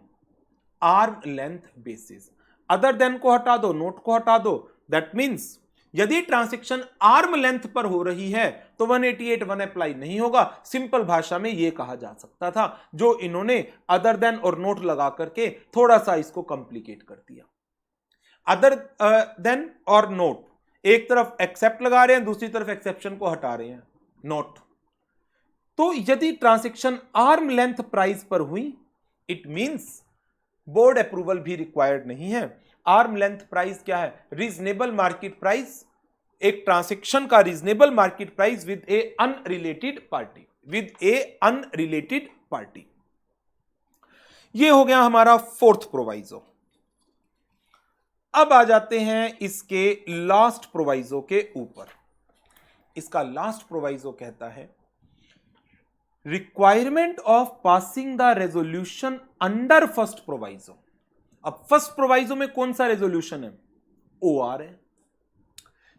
Speaker 1: arm length basis। other than को हटा दो, note को हटा दो। that means यदि transaction arm length पर हो रही है तो 188(1) अप्लाई नहीं होगा। सिंपल भाषा में यह कहा जा सकता था, जो इन्होंने अदर देन और नोट लगा करके थोड़ा सा इसको कॉम्प्लिकेट कर दिया। अदर देन और नोट, एक तरफ एक्सेप्ट लगा रहे हैं, दूसरी तरफ एक्सेप्शन को हटा रहे हैं, नोट। तो यदि ट्रांजैक्शन आर्म लेंथ प्राइस पर हुई, इट मींस बोर्ड अप्रूवल भी रिक्वायर्ड नहीं है। आर्म लेंथ प्राइस क्या है? रीजनेबल मार्केट प्राइस, एक ट्रांजैक्शन का reasonable market price with A unrelated party, ये हो गया हमारा फोर्थ प्रोवाइजो। अब आ जाते हैं इसके लास्ट प्रोवाइजो के ऊपर। इसका लास्ट प्रोवाइजो कहता है requirement of passing the resolution under first proviso. अब फर्स्ट प्रोवाइजो में कौन सा रेजोल्यूशन है? OR है।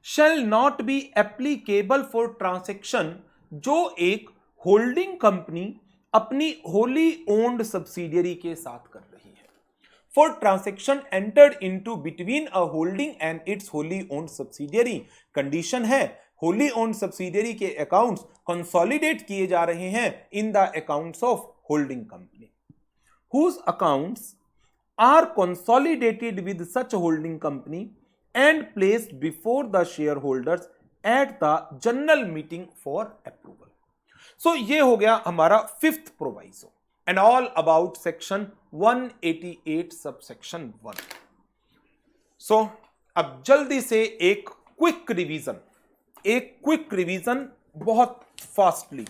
Speaker 1: शैल not be applicable for transaction जो एक होल्डिंग कंपनी अपनी होली ओन्ड सब्सिडियरी के साथ कर रही है। For transaction entered into between a holding and it's wholly owned subsidiary, condition है होली ओन्ड सब्सिडियरी के अकाउंट्स कंसोलिडेट किए जा रहे हैं in the accounts of holding company, whose accounts are consolidated with such holding company and placed before the shareholders at the general meeting for approval. So ये हो गया हमारा fifth proviso and all about section 188 subsection 1. सो अब जल्दी से एक quick revision बहुत fastly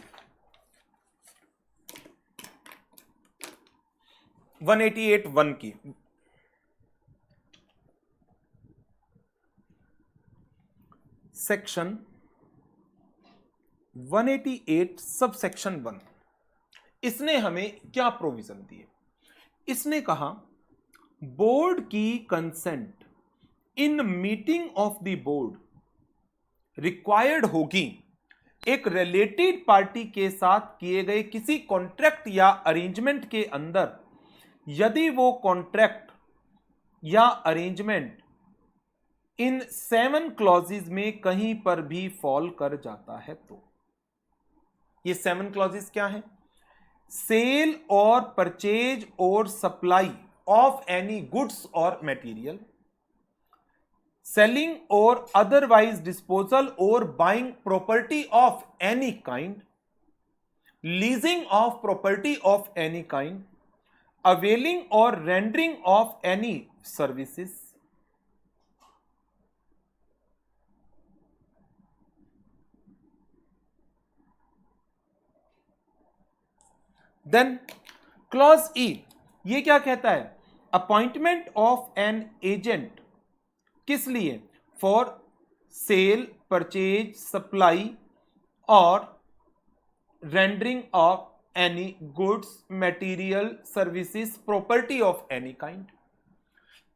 Speaker 1: 188(1) की सेक्शन 188 सब सेक्शन 1, इसने हमें क्या प्रोविजन दिए? इसने कहा बोर्ड की consent in meeting of the board required होगी एक रिलेटेड पार्टी के साथ किए गए किसी कॉन्ट्रैक्ट या अरेंजमेंट के अंदर, यदि वो कॉन्ट्रैक्ट या अरेंजमेंट इन 7 क्लॉजेज में कहीं पर भी फॉल कर जाता है तो। ये 7 क्लॉजेज क्या है? सेल और परचेज और सप्लाई ऑफ एनी गुड्स और मटेरियल, सेलिंग और अदरवाइज डिस्पोजल और buying property of any kind, leasing of property of any kind, availing or rendering of any services, then clause E ये क्या कहता है? अपॉइंटमेंट ऑफ एन एजेंट, किस लिए? For sale, purchase, supply और rendering of any goods, material, services, property of any kind.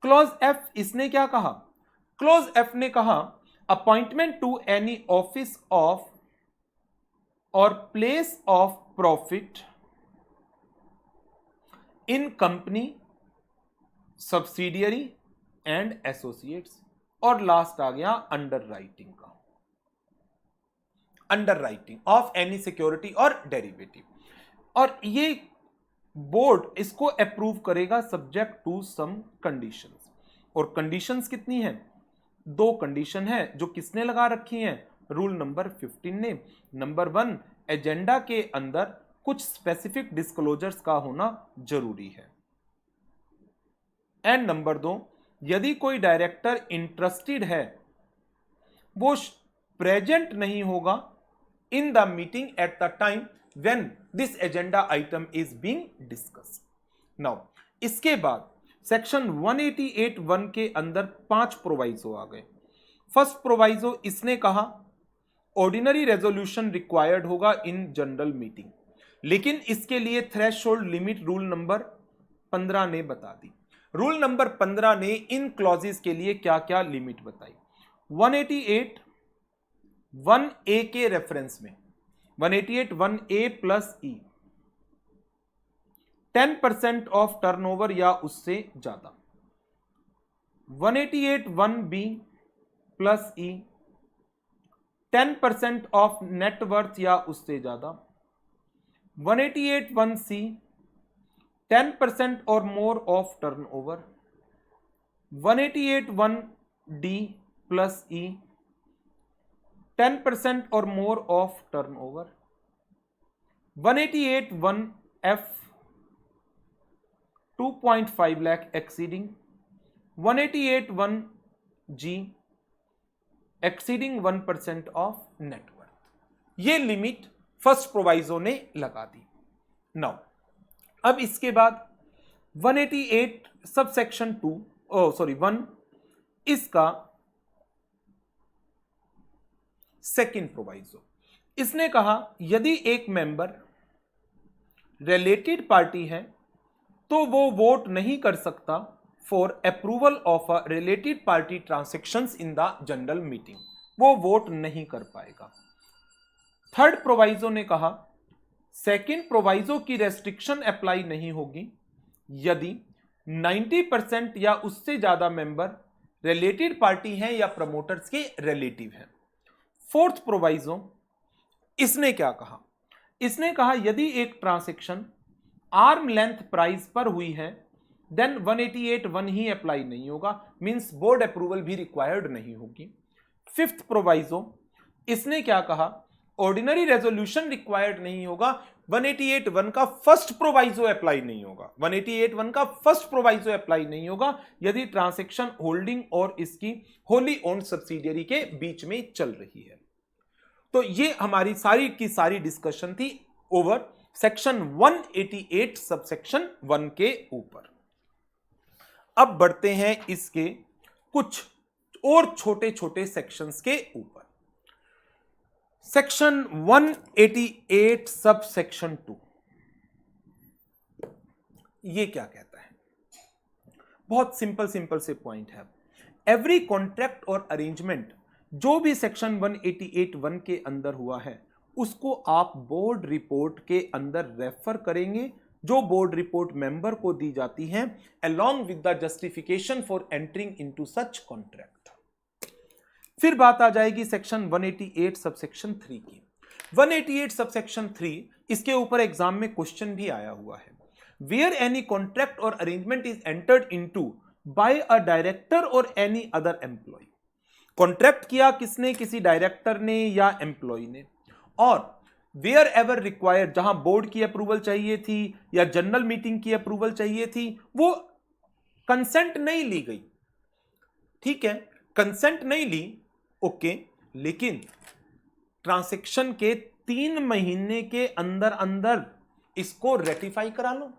Speaker 1: Clause F इसने क्या कहा? क्लॉज F ने कहा appointment to any office of और place of profit in company, subsidiary and associates, और last आ गया अंडर राइटिंग का, underwriting of any security और डेरिवेटिव। और ये बोर्ड इसको अप्रूव करेगा सब्जेक्ट टू सम कंडीशंस, और कंडीशंस कितनी हैं? 2 कंडीशन है जो किसने लगा रखी हैं? रूल नंबर 15 ने। नंबर 1, एजेंडा के अंदर कुछ स्पेसिफिक डिस्क्लोजर्स का होना जरूरी है, एंड नंबर 2, यदि कोई डायरेक्टर इंटरेस्टेड है वो प्रेजेंट नहीं होगा in the meeting at the time when this agenda item is being discussed. Now इसके बाद सेक्शन 188(1) के अंदर 5 प्रोवाइजो आ गए। फर्स्ट प्रोवाइजो इसने कहा ऑर्डिनरी रेजोल्यूशन रिक्वायर्ड होगा इन जनरल मीटिंग, लेकिन इसके लिए थ्रेशोल्ड लिमिट रूल नंबर 15 ने बता दी। रूल नंबर 15 ने इन क्लॉजेस के लिए क्या क्या लिमिट बताई? 188(1)(a) के रेफरेंस में 188(1)(a plus E 10% of turnover या उससे ज्यादा, 188(1)(b plus E 10% of net worth या उससे ज्यादा, 188(1)(c 10% or more of turnover, 188(1)(d plus E 10% or more of turnover, 188(1)(f 2.5 lakh exceeding, 188(1)(g exceeding 1% of net worth. ये लिमिट फर्स्ट प्रोवाइजो ने लगा दी। Now अब इसके बाद 188 सब सेक्शन 1 इसका सेकेंड प्रोवाइजो, इसने कहा यदि एक मेंबर रिलेटेड पार्टी है तो वो वोट नहीं कर सकता for approval of a related party transactions in the general meeting, वो वोट नहीं कर पाएगा। थर्ड प्रोवाइजो ने कहा सेकेंड प्रोवाइजो की रेस्ट्रिक्शन अप्लाई नहीं होगी यदि 90% या उससे ज्यादा मेंबर रिलेटेड पार्टी हैं या प्रमोटर्स के रिलेटिव हैं। फोर्थ प्रोवाइजो, इसने क्या कहा? इसने कहा यदि एक ट्रांजैक्शन आर्म लेंथ प्राइस पर हुई है देन 188(1) ही अप्लाई नहीं होगा, मींस बोर्ड अप्रूवल भी रिक्वायर्ड नहीं होगी। फिफ्थ प्रोवाइजो, इसने क्या कहा? ऑर्डिनरी रेजोल्यूशन रिक्वायर्ड नहीं होगा, 188(1) का फर्स्ट प्रोवाइजो अप्लाई नहीं होगा, 188(1) का फर्स्ट प्रोवाइजो अप्लाई नहीं होगा यदि ट्रांजैक्शन होल्डिंग और इसकी होली ओन्ड सब्सिडियरी के बीच में चल रही है। तो ये हमारी सारी की सारी डिस्कशन थी ओवर सेक्शन 188 सबसेक्शन 1 के ऊपर। अब बढ़ते हैं इसके कुछ और छोटे छोटे सेक्शंस के ऊपर। सेक्शन 188 सब सेक्शन 2 ये क्या कहता है? बहुत सिंपल से पॉइंट है। एवरी कॉन्ट्रैक्ट और अरेंजमेंट जो भी सेक्शन 188(1) के अंदर हुआ है उसको आप बोर्ड रिपोर्ट के अंदर रेफर करेंगे जो बोर्ड रिपोर्ट मेंबर को दी जाती है along with the justification for entering into such contract। फिर बात आ जाएगी सेक्शन 188 सबसेक्शन 3 की। 188 सबसेक्शन 3 इसके ऊपर एग्जाम में क्वेश्चन भी आया हुआ है। वेयर एनी कॉन्ट्रैक्ट और arrangement is entered into bye a director और एनी अदर एम्प्लॉय। कॉन्ट्रैक्ट किया किसने? किसी डायरेक्टर ने या एम्प्लॉय ने। और वेयर एवर रिक्वायर्ड, जहां बोर्ड की अप्रूवल चाहिए थी या जनरल मीटिंग की अप्रूवल चाहिए थी वो कंसेंट नहीं ली गई, ठीक है, कंसेंट नहीं ली, ओके, लेकिन ट्रांजैक्शन के 3 महीने के अंदर अंदर इसको रेटिफाई करा लो।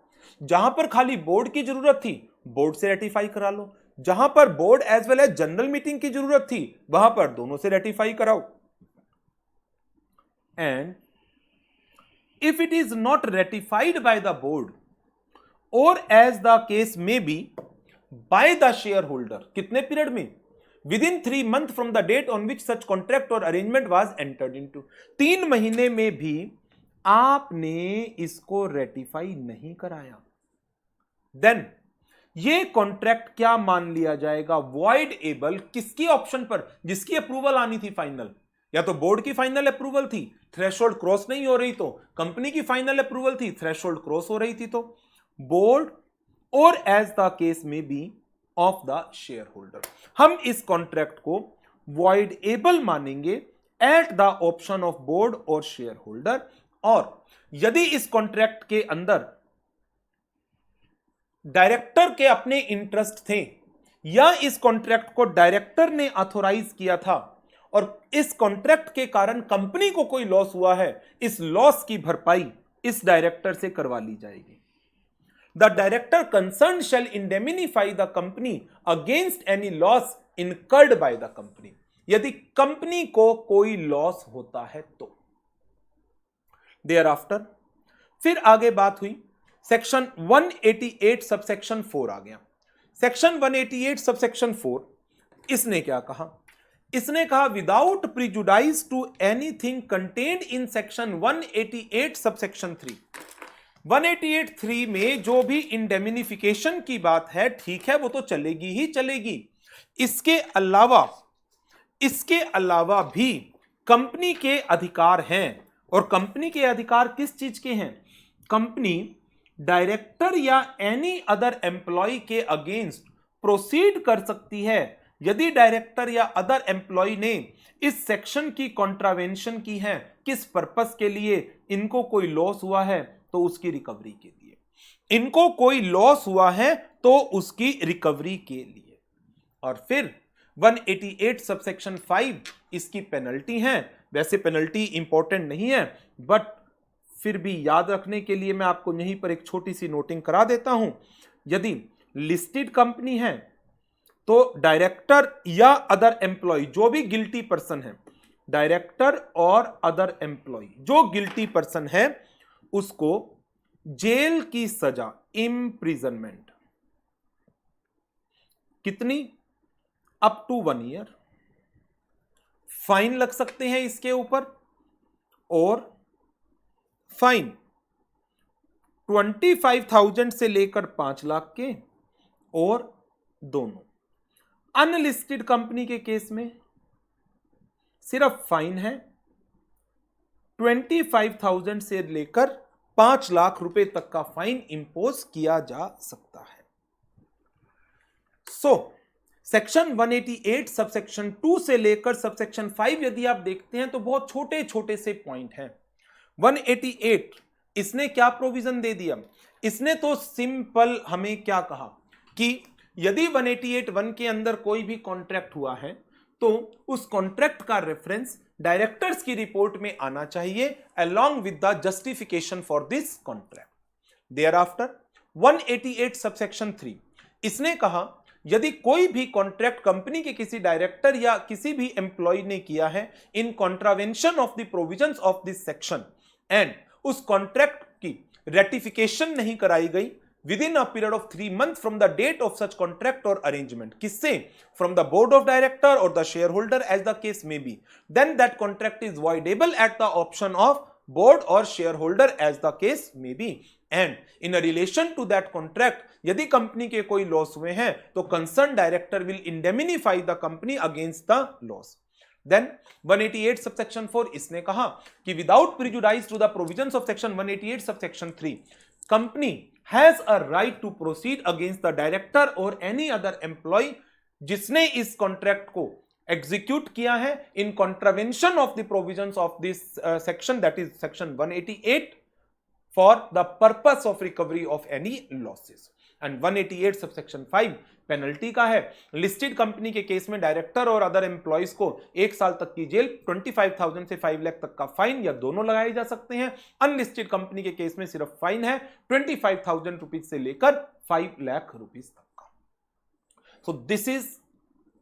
Speaker 1: जहां पर खाली बोर्ड की जरूरत थी बोर्ड से रेटिफाई करा लो, जहां पर board as well as general meeting की जरूरत थी वहां पर दोनों से रेटिफाई कराओ। And if it is not ratified by the board और as the case may be by the shareholder, कितने पीरियड में? Within 3 months from the date on which such contract or arrangement was entered into। 3 महीने में भी आपने इसको ratify नहीं कराया देन ये कॉन्ट्रैक्ट क्या मान लिया जाएगा? Void able. किसकी ऑप्शन पर? जिसकी अप्रूवल आनी थी फाइनल, या तो बोर्ड की फाइनल अप्रूवल थी, थ्रेशोल्ड क्रॉस नहीं हो रही, तो कंपनी की फाइनल अप्रूवल थी, थ्रेशोल्ड क्रॉस हो रही थी, तो बोर्ड और as the case may be of the shareholder. हम इस कॉन्ट्रैक्ट को वॉइड एबल मानेंगे at the option of board और शेयर होल्डर। और यदि इस कॉन्ट्रैक्ट के अंदर डायरेक्टर के अपने इंटरेस्ट थे या इस कॉन्ट्रैक्ट को डायरेक्टर ने ऑथोराइज किया था और इस कॉन्ट्रैक्ट के कारण कंपनी को कोई लॉस हुआ है, इस लॉस की भरपाई इस डायरेक्टर से करवा ली जाएगी। The director concerned shall indemnify the company against any loss incurred by the company। यदि कंपनी को कोई लॉस होता है तो। Thereafter फिर आगे बात हुई सेक्शन 188 सबसेक्शन 4 आ गया। सेक्शन 188 सबसेक्शन 4 इसने क्या कहा? इसने कहा without prejudice to anything contained in section 188 subsection 3। 188(3) में जो भी इंडेमिनिफिकेशन की बात है, ठीक है, वो तो चलेगी ही चलेगी। इसके अलावा भी कंपनी के अधिकार हैं। और कंपनी के अधिकार किस चीज के हैं? कंपनी डायरेक्टर या एनी अदर एम्प्लॉय के अगेंस्ट प्रोसीड कर सकती है यदि डायरेक्टर या अदर एम्प्लॉय ने इस सेक्शन की कॉन्ट्रावेंशन की है। किस पर्पस के लिए? इनको कोई लॉस हुआ है तो उसकी रिकवरी के लिए, इनको कोई लॉस हुआ है तो उसकी रिकवरी के लिए। और फिर 188 सबसेक्शन 5 इसकी पेनल्टी है। वैसे पेनल्टी इंपॉर्टेंट नहीं है बट फिर भी याद रखने के लिए मैं आपको यहीं पर एक छोटी सी नोटिंग करा देता हूं। यदि लिस्टेड कंपनी है तो डायरेक्टर या अदर एम्प्लॉय जो भी गिल्टी पर्सन है, डायरेक्टर और अदर एम्प्लॉय जो गिल्टी पर्सन है उसको जेल की सजा, इम्प्रिजनमेंट, कितनी? Up to 1 year. फाइन लग सकते हैं इसके ऊपर और फाइन 25,000 से लेकर 5 लाख के और दोनों। अनलिस्टेड कंपनी के केस में सिर्फ फाइन है 25,000 से लेकर 5 लाख रुपए तक का फाइन इंपोज किया जा सकता है। सेक्शन 188 सबसेक्शन 2 से लेकर सबसेक्शन 5 यदि आप देखते हैं तो बहुत छोटे छोटे से पॉइंट हैं। 188 इसने क्या प्रोविजन दे दिया? इसने तो सिंपल हमें क्या कहा कि यदि 188(1) के अंदर कोई भी कॉन्ट्रैक्ट हुआ है तो उस कॉन्ट्रैक्ट का रेफरेंस डायरेक्टर्स की रिपोर्ट में आना चाहिए along with the justification for this contract. Thereafter 188 subsection 3 इसने कहा यदि कोई भी कॉन्ट्रैक्ट कंपनी के किसी डायरेक्टर या किसी भी एम्प्लॉय ने किया है इन contravention of the provisions of this section and उस कॉन्ट्रैक्ट की रेटिफिकेशन नहीं कराई गई within a period of 3 months from the date of such contract or arrangement, किससे? From the board of director or the shareholder as the case may be, then that contract is voidable at the option of board or shareholder as the case may be. And in a relation to that contract, यदि company के कोई loss हुए हैं तो concern director will indemnify the company against the loss. Then 188 subsection 4 इसने कहा कि without prejudice to the provisions of section 188 subsection 3, company has a right to proceed against the director or any other employee जिसने इस contract को execute किया है in contravention of the provisions of this section, that is section 188, for the purpose of recovery of any losses. And 188 subsection 5 penalty का है। Listed company के case में director और अदर एम्प्लॉइज को 1 साल तक की जेल, 25,000 से 5 लाख तक का फाइन या दोनों लगाए जा सकते हैं। अनलिस्टेड कंपनी के केस में सिर्फ फाइन है 25,000 रुपीज से लेकर 5 लाख रुपीज तक का। So this is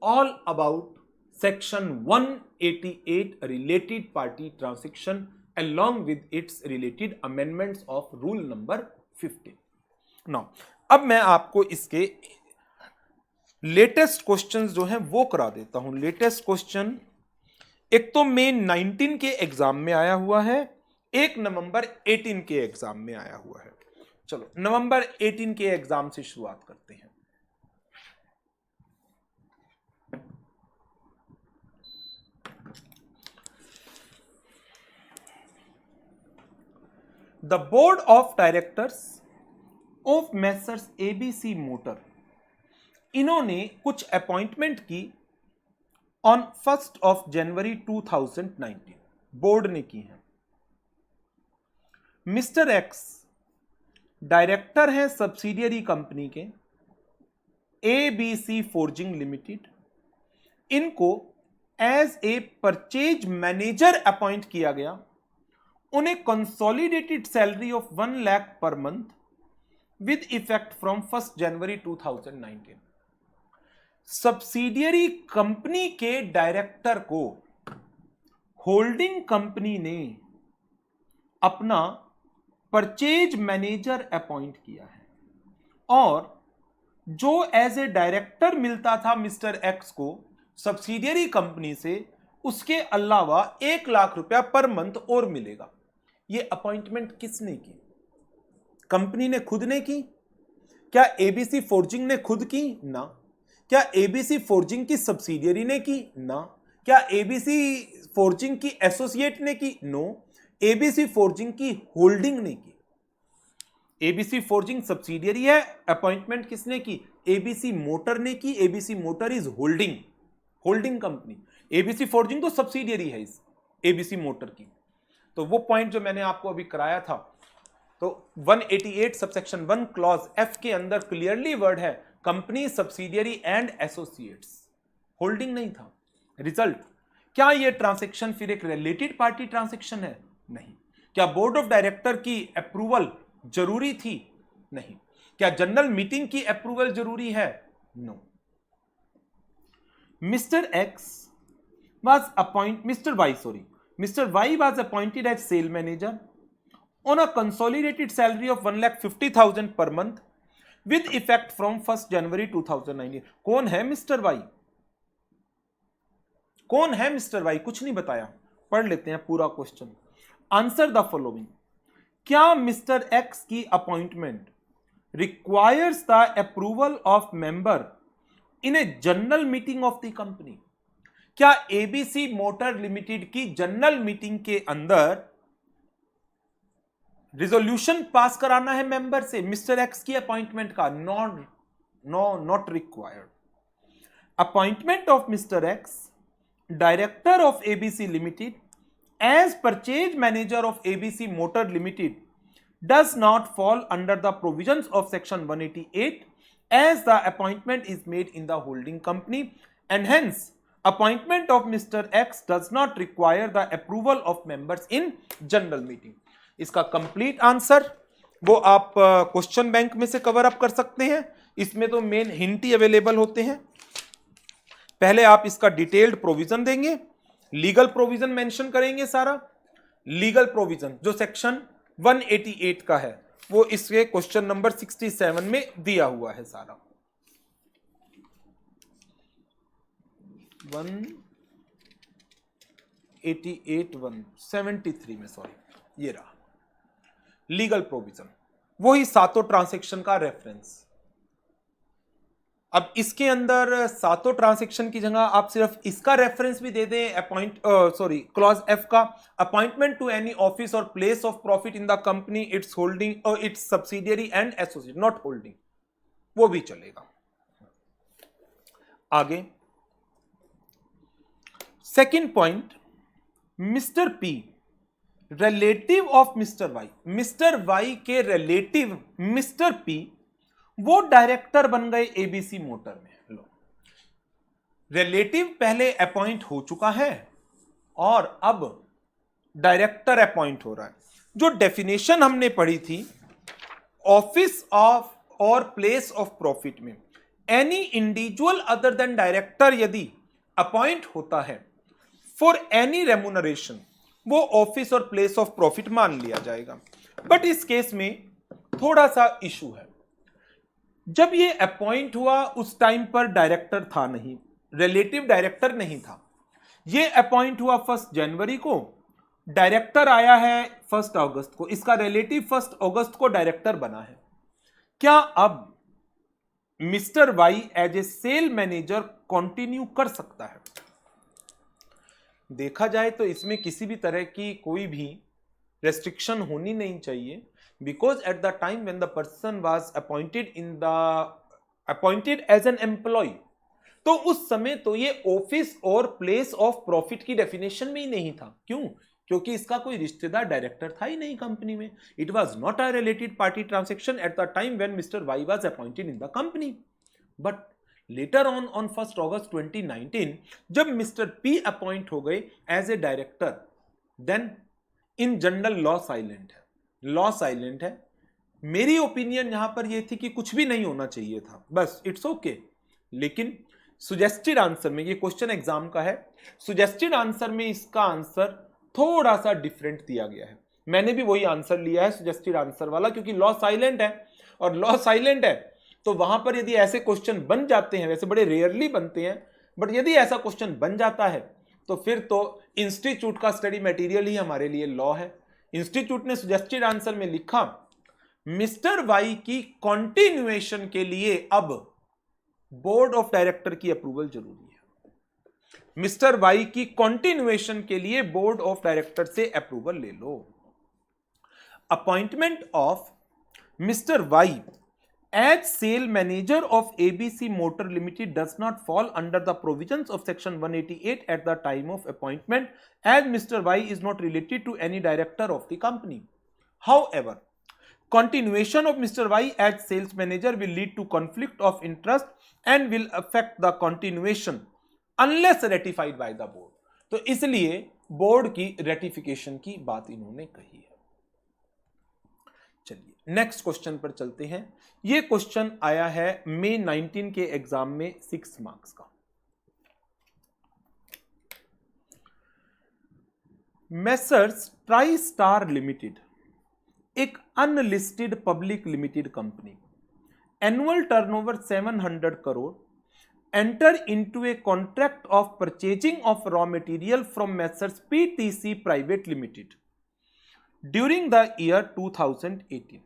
Speaker 1: all about section 188 related party transaction along with its related amendments of rule number 15. Now, अब मैं आपको इसके लेटेस्ट क्वेश्चंस जो हैं वो करा देता हूं। लेटेस्ट क्वेश्चन एक तो मई 19 के एग्जाम में आया हुआ है, एक नवंबर 18 के एग्जाम में आया हुआ है। चलो नवंबर 18 के एग्जाम से शुरुआत करते हैं। The board of directors of Messrs ABC Motor, इन्होंने कुछ अपॉइंटमेंट की ऑन 1 जनवरी 2019, बोर्ड ने की है। मिस्टर एक्स डायरेक्टर हैं सब्सिडियरी कंपनी के ABC फोर्जिंग लिमिटेड, इनको as a purchase manager appoint किया गया। उन्हें consolidated salary of 1 lakh per month with effect from 1 January 2019। Subsidiary company के डायरेक्टर को होल्डिंग कंपनी ने अपना परचेज मैनेजर अपॉइंट किया है और जो एज ए डायरेक्टर मिलता था मिस्टर एक्स को सब्सिडियरी कंपनी से, उसके अलावा 1 लाख रुपया पर मंथ और मिलेगा। यह अपॉइंटमेंट किसने की? कंपनी ने खुद ने की? क्या एबीसी फोर्जिंग ने खुद की? ना। क्या एबीसी फोर्जिंग की सब्सिडियरी ने की? ना। क्या एबीसी फोर्जिंग की एसोसिएट ने की? नो। एबीसी फोर्जिंग की होल्डिंग ने की। एबीसी फोर्जिंग सब्सिडियरी है, अपॉइंटमेंट किसने की? एबीसी मोटर ने की। ABC motor is holding company. ABC forging तो सब्सिडियरी है इस एबीसी मोटर की। तो वो पॉइंट जो मैंने आपको अभी कराया था, तो 188 सबसेक्शन 1 क्लॉज एफ के अंदर क्लियरली वर्ड है company, subsidiary and associates. Holding नहीं था। रिजल्ट, क्या यह ट्रांजैक्शन फिर एक रिलेटेड पार्टी ट्रांजैक्शन है? नहीं। क्या बोर्ड ऑफ डायरेक्टर की अप्रूवल जरूरी थी? नहीं। क्या जनरल मीटिंग की अप्रूवल जरूरी है? No. Mister Y was appointed as sale manager on a consolidated salary of 1,50,000 per month with effect from 1 January 2019. कौन है मिस्टर वाई? कौन है मिस्टर वाई? कुछ नहीं बताया। पढ़ लेते हैं पूरा क्वेश्चन। Answer the following. क्या मिस्टर एक्स की appointment requires the approval of member in a general meeting of the company? क्या एबीसी मोटर लिमिटेड की जनरल मीटिंग के अंदर रिजोल्यूशन पास कराना है मेंबर से मिस्टर एक्स की अपॉइंटमेंट का? Not required. Appointment of mister X director of ABC limited as purchase manager of ABC Motor Limited does not fall under the provisions of section 188 as the appointment is made in the holding company and hence appointment of Mr. X does not require the approval of members in general meeting। इसका complete answer वो आप question bank में से cover up कर सकते हैं। इसमें तो मेन हिंट ही अवेलेबल होते हैं। पहले आप इसका डिटेल्ड प्रोविजन देंगे, लीगल प्रोविजन मेंशन करेंगे, सारा लीगल प्रोविजन जो सेक्शन 188 का है वो इसके क्वेश्चन नंबर 67 में दिया हुआ है सारा। 173 में, सॉरी, ये रहा लीगल प्रोविजन, वही सातों ट्रांसैक्शन का रेफरेंस। अब इसके अंदर सातों ट्रांसैक्शन की जगह आप सिर्फ इसका रेफरेंस भी दे दें, क्लॉज एफ का, अपॉइंटमेंट टू एनी ऑफिस और place of profit in the company, its holding और its subsidiary and associate, not holding, वो भी चलेगा। आगे second point, mister P relative of mister Y, mister Y के रिलेटिव मिस्टर पी वो director बन गए एबीसी मोटर में। लो, रिलेटिव पहले अपॉइंट हो चुका है और अब डायरेक्टर अपॉइंट हो रहा है। जो डेफिनेशन हमने पढ़ी थी ऑफिस ऑफ और प्लेस ऑफ प्रॉफिट में, any individual other than director यदि अपॉइंट होता है फॉर एनी रेम्यूनरेशन, वो ऑफिस और प्लेस ऑफ प्रॉफिट मान लिया जाएगा। बट इस केस में थोड़ा सा इशू है। जब ये अपॉइंट हुआ उस टाइम पर डायरेक्टर था नहीं, रिलेटिव डायरेक्टर नहीं था। ये अपॉइंट हुआ 1 जनवरी को, डायरेक्टर आया है 1 अगस्त को, इसका रिलेटिव 1 अगस्त को डायरेक्टर बना है। क्या अब mister Y as a sale manager continue कर सकता है? देखा जाए तो इसमें किसी भी तरह की कोई भी रेस्ट्रिक्शन होनी नहीं चाहिए, because at the time when the person was appointed as an employee, तो उस समय तो ये ऑफिस और प्लेस ऑफ प्रॉफिट की डेफिनेशन में ही नहीं था। क्यों? क्योंकि इसका कोई रिश्तेदार डायरेक्टर था ही नहीं कंपनी में। It was not a related party transaction at the time when mister Y was appointed in the company. But later on 1 अगस्त 2019 जब मिस्टर पी अपॉइंट हो गए as a director, then in general law silent है, law silent है। मेरी opinion यहां पर यह थी कि कुछ भी नहीं होना चाहिए था, बस इट्स ओके। लेकिन सुजेस्टेड आंसर में, ये क्वेश्चन एग्जाम का है, सुजेस्टेड आंसर में इसका आंसर थोड़ा सा डिफरेंट दिया गया है। मैंने भी वही आंसर लिया है सुजेस्टेड आंसर वाला, क्योंकि लॉ साइलेंट है और लॉ साइलेंट है तो वहां पर यदि ऐसे क्वेश्चन बन जाते हैं, वैसे बड़े रेयरली बनते हैं, बट यदि ऐसा क्वेश्चन बन जाता है तो फिर तो इंस्टीट्यूट का स्टडी मटेरियल ही हमारे लिए लॉ है। इंस्टीट्यूट ने सजेस्टेड आंसर में लिखा मिस्टर वाई की कंटिन्यूएशन के लिए अब बोर्ड ऑफ डायरेक्टर की अप्रूवल जरूरी है। मिस्टर वाई की कंटिन्यूएशन के लिए बोर्ड ऑफ डायरेक्टर से अप्रूवल ले लो। Appointment of mister Y as sale manager of ABC Motor Limited does not fall under the provisions of section 188 at the time of appointment, as Mr. Y is not related to any director of the company. However, continuation of Mr. Y as sales manager will lead to conflict of interest and will affect the continuation unless ratified by the board. तो इसलिए board की ratification की बात इन्होंने कही है। चलिए next question पर चलते हैं। ये क्वेश्चन आया है मई 19 के एग्जाम में 6 मार्क्स का। मेसर्स ट्राई स्टार लिमिटेड एक unlisted public limited company, annual turnover 700 crore, enter into a contract of purchasing of raw material from messrs PTC private limited during the year 2018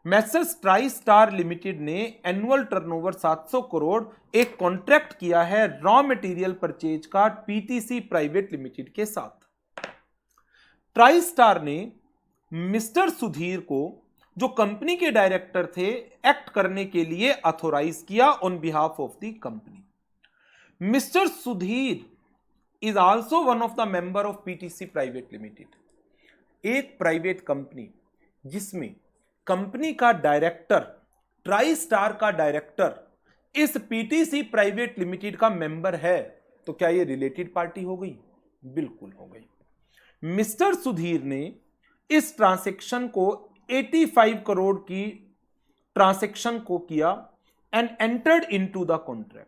Speaker 1: Messrs try star limited ने annual turnover 700 crore एक contract किया है raw material purchase का PTC private limited के साथ। Try star ने mister Sudhir को, जो कंपनी के डायरेक्टर थे, एक्ट करने के लिए ऑथोराइज किया on behalf of the company. Mister Sudhir is also one of the member of PTC private limited. एक प्राइवेट कंपनी जिसमें कंपनी का डायरेक्टर, ट्राई स्टार का डायरेक्टर इस पीटीसी प्राइवेट लिमिटेड का मेंबर है, तो क्या ये रिलेटेड पार्टी हो गई? बिल्कुल हो गई। मिस्टर सुधीर ने इस ट्रांजैक्शन को 85 करोड़ की ट्रांजैक्शन को किया and entered into the contract.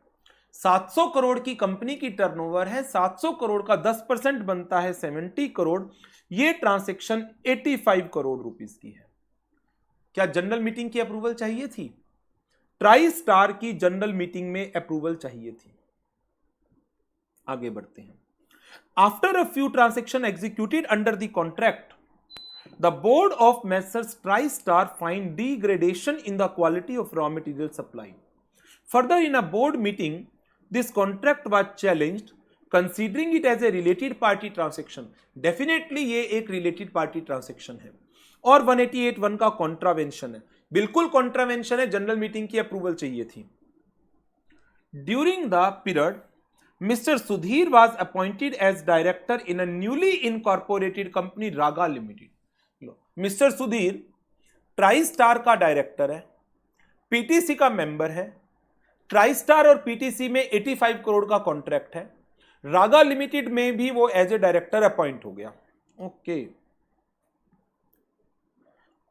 Speaker 1: 700 crore की कंपनी की टर्नओवर है, 700 करोड़ का 10% बनता है 70 करोड़। ये ट्रांजैक्शन 85 करोड़ रुपीस की है। क्या जनरल मीटिंग की अप्रूवल चाहिए थी? ट्राई स्टार की जनरल मीटिंग में अप्रूवल चाहिए थी। आगे बढ़ते हैं। After a few transaction executed under the contract, the board of Messrs TriStar find degradation in the quality of raw material supply. Further, in a board meeting, this contract was challenged, considering it as a related party transaction. Definitely ये एक related party transaction है और 188(1) का contravention है। बिल्कुल contravention है, general meeting की approval चाहिए थी। During the period, Mr. Sudhir was appointed as director in a newly incorporated company Raga Limited. Mister Sudhir try star का डायरेक्टर है, पीटीसी का मेंबर है। ट्राई स्टार और पीटीसी में 85 करोड़ का कॉन्ट्रैक्ट है। रागा लिमिटेड में भी वो एज ए डायरेक्टर अपॉइंट हो गया। Okay.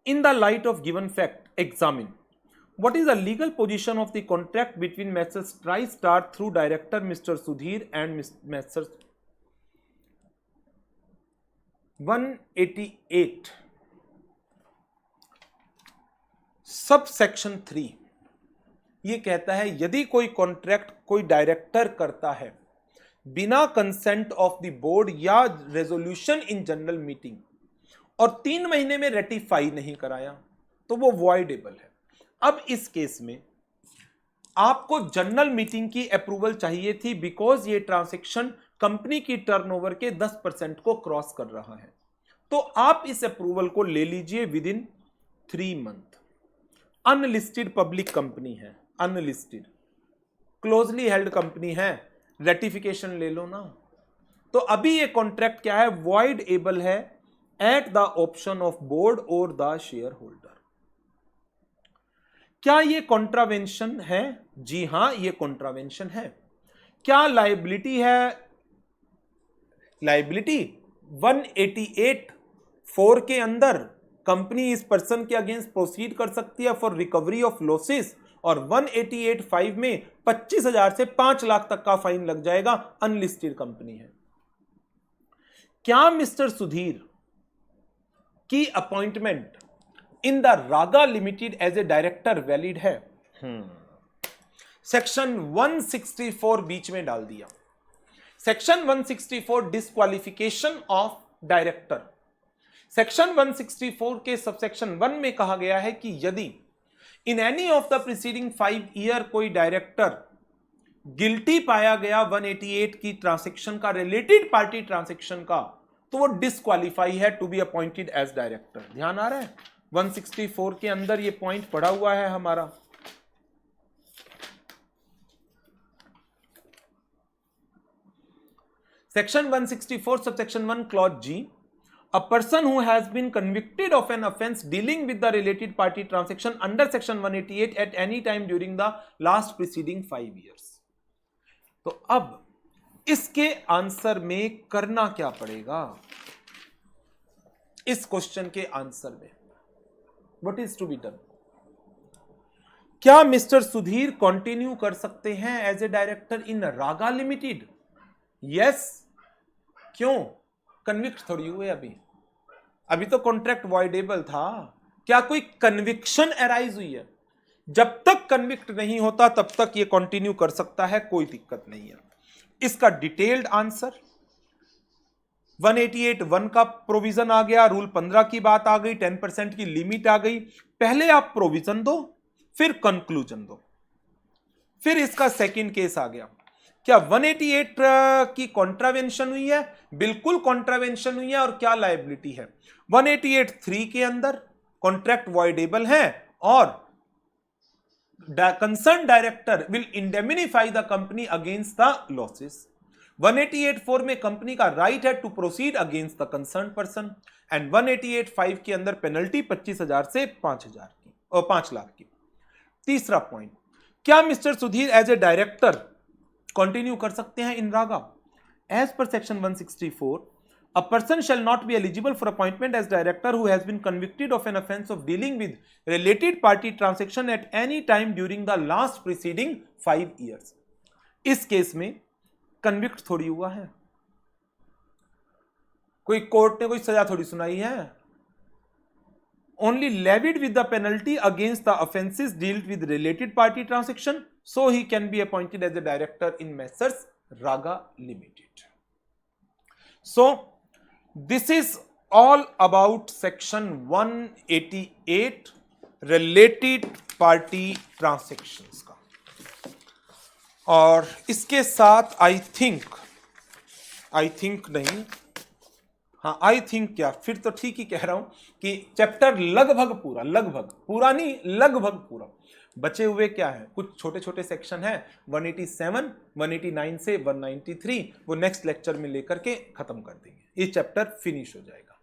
Speaker 1: In the light of given fact examine what is the legal position of the contract between Messrs TriStar through director Mr. Sudhir and Messrs 188 sub section 3 ये कहता है यदि कोई contract कोई director करता है बिना कंसेंट ऑफ द बोर्ड या रेजोल्यूशन इन जनरल मीटिंग और 3 महीने में रेटिफाई नहीं कराया तो वो वॉइडेबल है। अब इस केस में आपको जनरल मीटिंग की अप्रूवल चाहिए थी बिकॉज ये ट्रांजैक्शन कंपनी की टर्नओवर के 10% को क्रॉस कर रहा है। तो आप इस अप्रूवल को ले लीजिए with in 3 month. Unlisted public company है, अनलिस्टेड क्लोजली हेल्ड कंपनी है, रेटिफिकेशन ले लो ना। तो अभी ये कॉन्ट्रैक्ट क्या है? वॉइड एबल है eight the option of board और द शेयर होल्डर। क्या ये कॉन्ट्रावेंशन है? जी हां, ये कॉन्ट्रावेंशन है। क्या लायबिलिटी है? लायबिलिटी 188(4) के अंदर कंपनी इस पर्सन के अगेंस्ट प्रोसीड कर सकती है फॉर रिकवरी ऑफ लॉसेस और 188(5) में 25,000 से 5 लाख तक का फाइन लग जाएगा। अनलिस्टेड कंपनी है। क्या मिस्टर सुधीर की appointment in the Raga limited as a director valid है? सेक्शन 164 बीच में डाल दिया। Section 164 disqualification of director. Section 164 के सबसेक्शन 1 में कहा गया है कि यदि in any of the preceding 5 year कोई डायरेक्टर गिल्टी पाया गया 188 की ट्रांजैक्शन का, रिलेटेड पार्टी ट्रांजैक्शन का, तो वो डिस्क्वालीफाई है to be appointed as director. ध्यान आ रहा है? 164 के अंदर ये पॉइंट पड़ा हुआ है हमारा। Section 164 subsection 1 clause ji, a person who has been convicted of an offense dealing with the related party transaction under section 188 at any time during the last preceding 5 years। तो अब इसके आंसर में करना क्या पड़ेगा? इस क्वेश्चन के answer में what is to be done? क्या मिस्टर सुधीर कंटिन्यू कर सकते हैं as a director in Raga limited? Yes. क्यों? कन्विक्ट थोड़ी हुए अभी तो कॉन्ट्रैक्ट वॉइडेबल था। क्या कोई कन्विक्शन अराइज हुई है? जब तक कन्विक्ट नहीं होता तब तक ये कंटिन्यू कर सकता है, कोई दिक्कत नहीं है। इसका डिटेल्ड आंसर 188(1) का प्रोविजन आ गया, रूल 15 की बात आ गई, 10% की लिमिट आ गई। पहले आप प्रोविजन दो, फिर कंक्लूजन दो। फिर इसका सेकंड केस आ गया, क्या 188 की कॉन्ट्रावेंशन हुई है? बिल्कुल कॉन्ट्रावेंशन हुई है। और क्या लायबिलिटी है? 188(3) के अंदर कॉन्ट्रैक्ट वॉइडेबल है और concern director will indemnify the company against the losses. 188(4) में कंपनी का राइट है to proceed against the concern person. And 188(5) के अंदर पेनल्टी 25,000 से 5,000 की और 5 लाख की। तीसरा पॉइंट, क्या mister Sudhir as a director continue कर सकते हैं in Raga? As per section 164, a person shall not be eligible for appointment as director who has been convicted of an offense of dealing with related party transaction at any time during the last preceding 5 years. इस case में convict थोड़ी हुआ है, कोई court ने कोई सजा थोड़ी सुनाई है। Only levied with the penalty against the offenses dealt with related party transaction, so he can be appointed as a director in Messrs Raga Limited. So this is all about section 188 related party transactions का। और इसके साथ I think नहीं, हाँ I think क्या, फिर तो ठीक ही कह रहा हूं कि चैप्टर लगभग पूरा नहीं, लगभग पूरा। बचे हुए क्या है, कुछ छोटे छोटे सेक्शन है, 187, 189 से 193, वो नेक्स्ट लेक्चर में लेकर के खत्म कर देंगे, ये चैप्टर फिनिश हो जाएगा।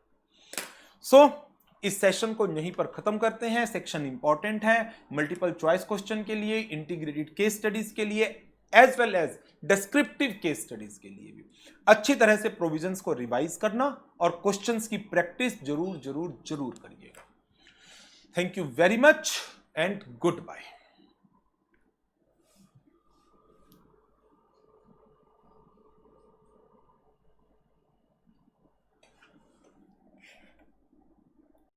Speaker 1: सो इस सेशन को यहीं पर खत्म करते हैं। सेक्शन इंपॉर्टेंट है मल्टीपल चॉइस क्वेश्चन के लिए, इंटीग्रेटेड केस स्टडीज के लिए, as well as descriptive case studies के लिए भी अच्छी तरह से प्रोविजंस को रिवाइज करना और क्वेश्चंस की प्रैक्टिस जरूर करिएगा। Thank you very much and good bye.